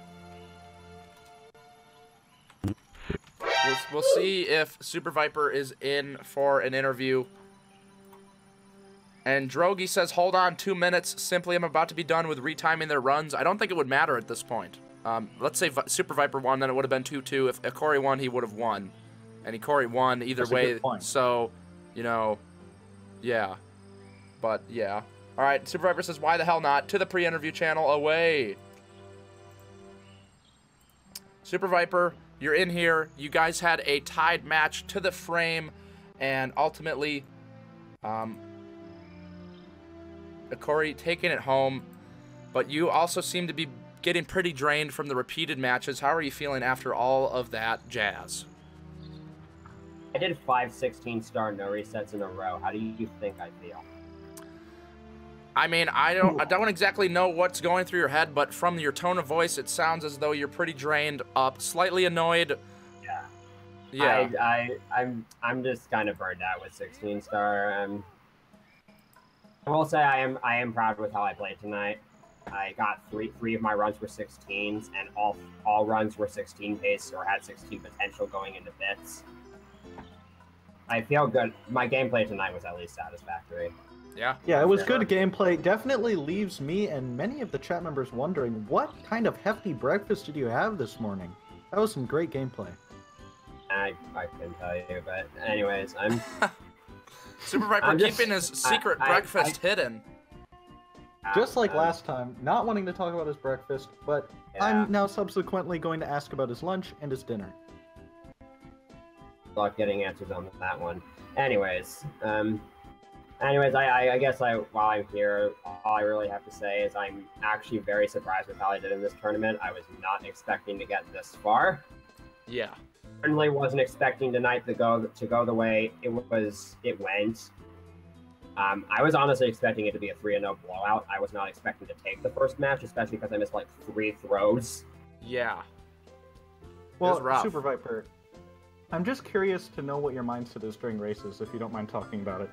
We'll see if SuperViper is in for an interview. And Drogi says, hold on 2 minutes. Simply, I'm about to be done with retiming their runs. I don't think it would matter at this point. Let's say SuperViper won, then it would have been 2-2. If Ikori won, he would have won. And Ikori won either way. So, you know, yeah. But, yeah. All right, SuperViper says, why the hell not? To the pre-interview channel, away. SuperViper, you're in here. You guys had a tied match to the frame, and ultimately, Ikori taking it home. But you also seem to be getting pretty drained from the repeated matches. How are you feeling after all of that jazz? I did 5 16-star no resets in a row. How do you think I feel? I mean, I don't exactly know what's going through your head, but from your tone of voice, it sounds as though you're pretty drained up, slightly annoyed. Yeah. Yeah. I'm just kind of burned out with 16-star. I will say I am proud with how I played tonight. I got three of my runs were 16s, and all runs were 16 pace or had 16 potential going into bits. I feel good. My gameplay tonight was at least satisfactory. Yeah. Yeah, it was good gameplay. Definitely leaves me and many of the chat members wondering, what kind of hefty breakfast did you have this morning? That was some great gameplay. I couldn't tell you, but anyways, I'm... SuperViper keeping his secret breakfast hidden. Just like last time, not wanting to talk about his breakfast, but yeah. I'm now subsequently going to ask about his lunch and his dinner. Not getting answers on that one. Anyways, I guess while I'm here, all I really have to say is I'm actually very surprised with how I did in this tournament. I was not expecting to get this far. Yeah. Certainly wasn't expecting tonight to go the way it went. I was honestly expecting it to be a 3-0 blowout. I was not expecting to take the first match, especially because I missed like 3 throws. Yeah. Well, was rough. Super Viper, I'm just curious to know what your mindset is during races, if you don't mind talking about it.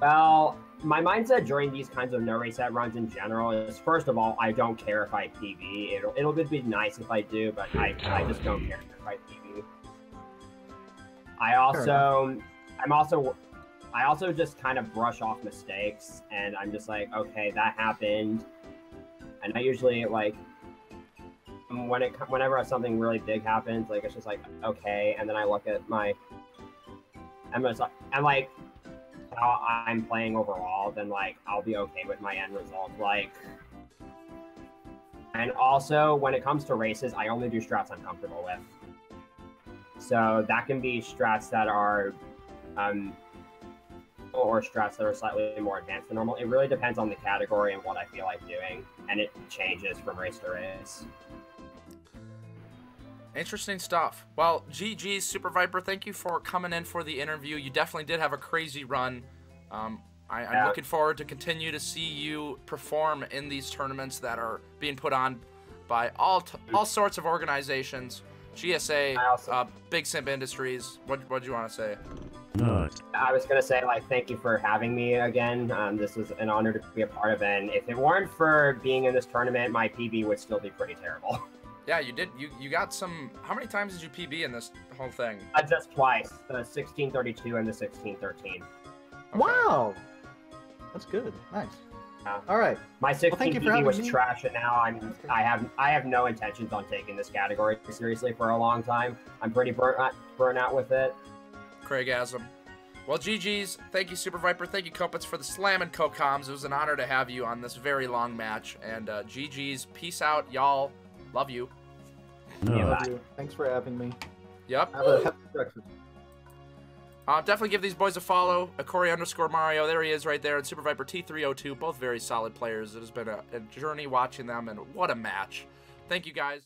Well, my mindset during these kinds of no reset runs in general is, first of all, I don't care if I PB. It'll be nice if I do, but I just don't care if I PB. I also just kind of brush off mistakes, and I'm just like, okay, that happened. And I usually like whenever something really big happens, like it's just like, okay, and then I look at I'm like how I'm playing overall, then like I'll be okay with my end result. Like, and also when it comes to races, I only do strats I'm comfortable with. So that can be strats that are or strats that are slightly more advanced than normal. It really depends on the category and what I feel like doing, and it changes from race to race. Interesting stuff. Well, GG's SuperViper, thank you for coming in for the interview. You definitely did have a crazy run. I'm looking forward to continue to see you perform in these tournaments that are being put on by all sorts of organizations. GSA, Big Simp Industries. What do you want to say? I was going to say, like, thank you for having me again. This was an honor to be a part of it. And if it weren't for being in this tournament, my PB would still be pretty terrible. Yeah, you did. You got some. How many times did you PB in this whole thing? Just twice. The 1632 and the 1613. Okay. Wow! That's good. Nice. All right. My 16 PB was me. trash, and now I have no intentions on taking this category seriously for a long time. I'm pretty burnt out with it. Craigasm. Well, GG's. Thank you, SuperViper. Thank you, Kopitz, for the slam and co-coms. It was an honor to have you on this very long match. And GG's. Peace out, y'all. Love you. Love you. Thanks for having me. Yep. Have a happy breakfast. Definitely give these boys a follow. Ikori_Mario. There he is right there. And SuperViper T302. Both very solid players. It has been a journey watching them, and what a match. Thank you, guys.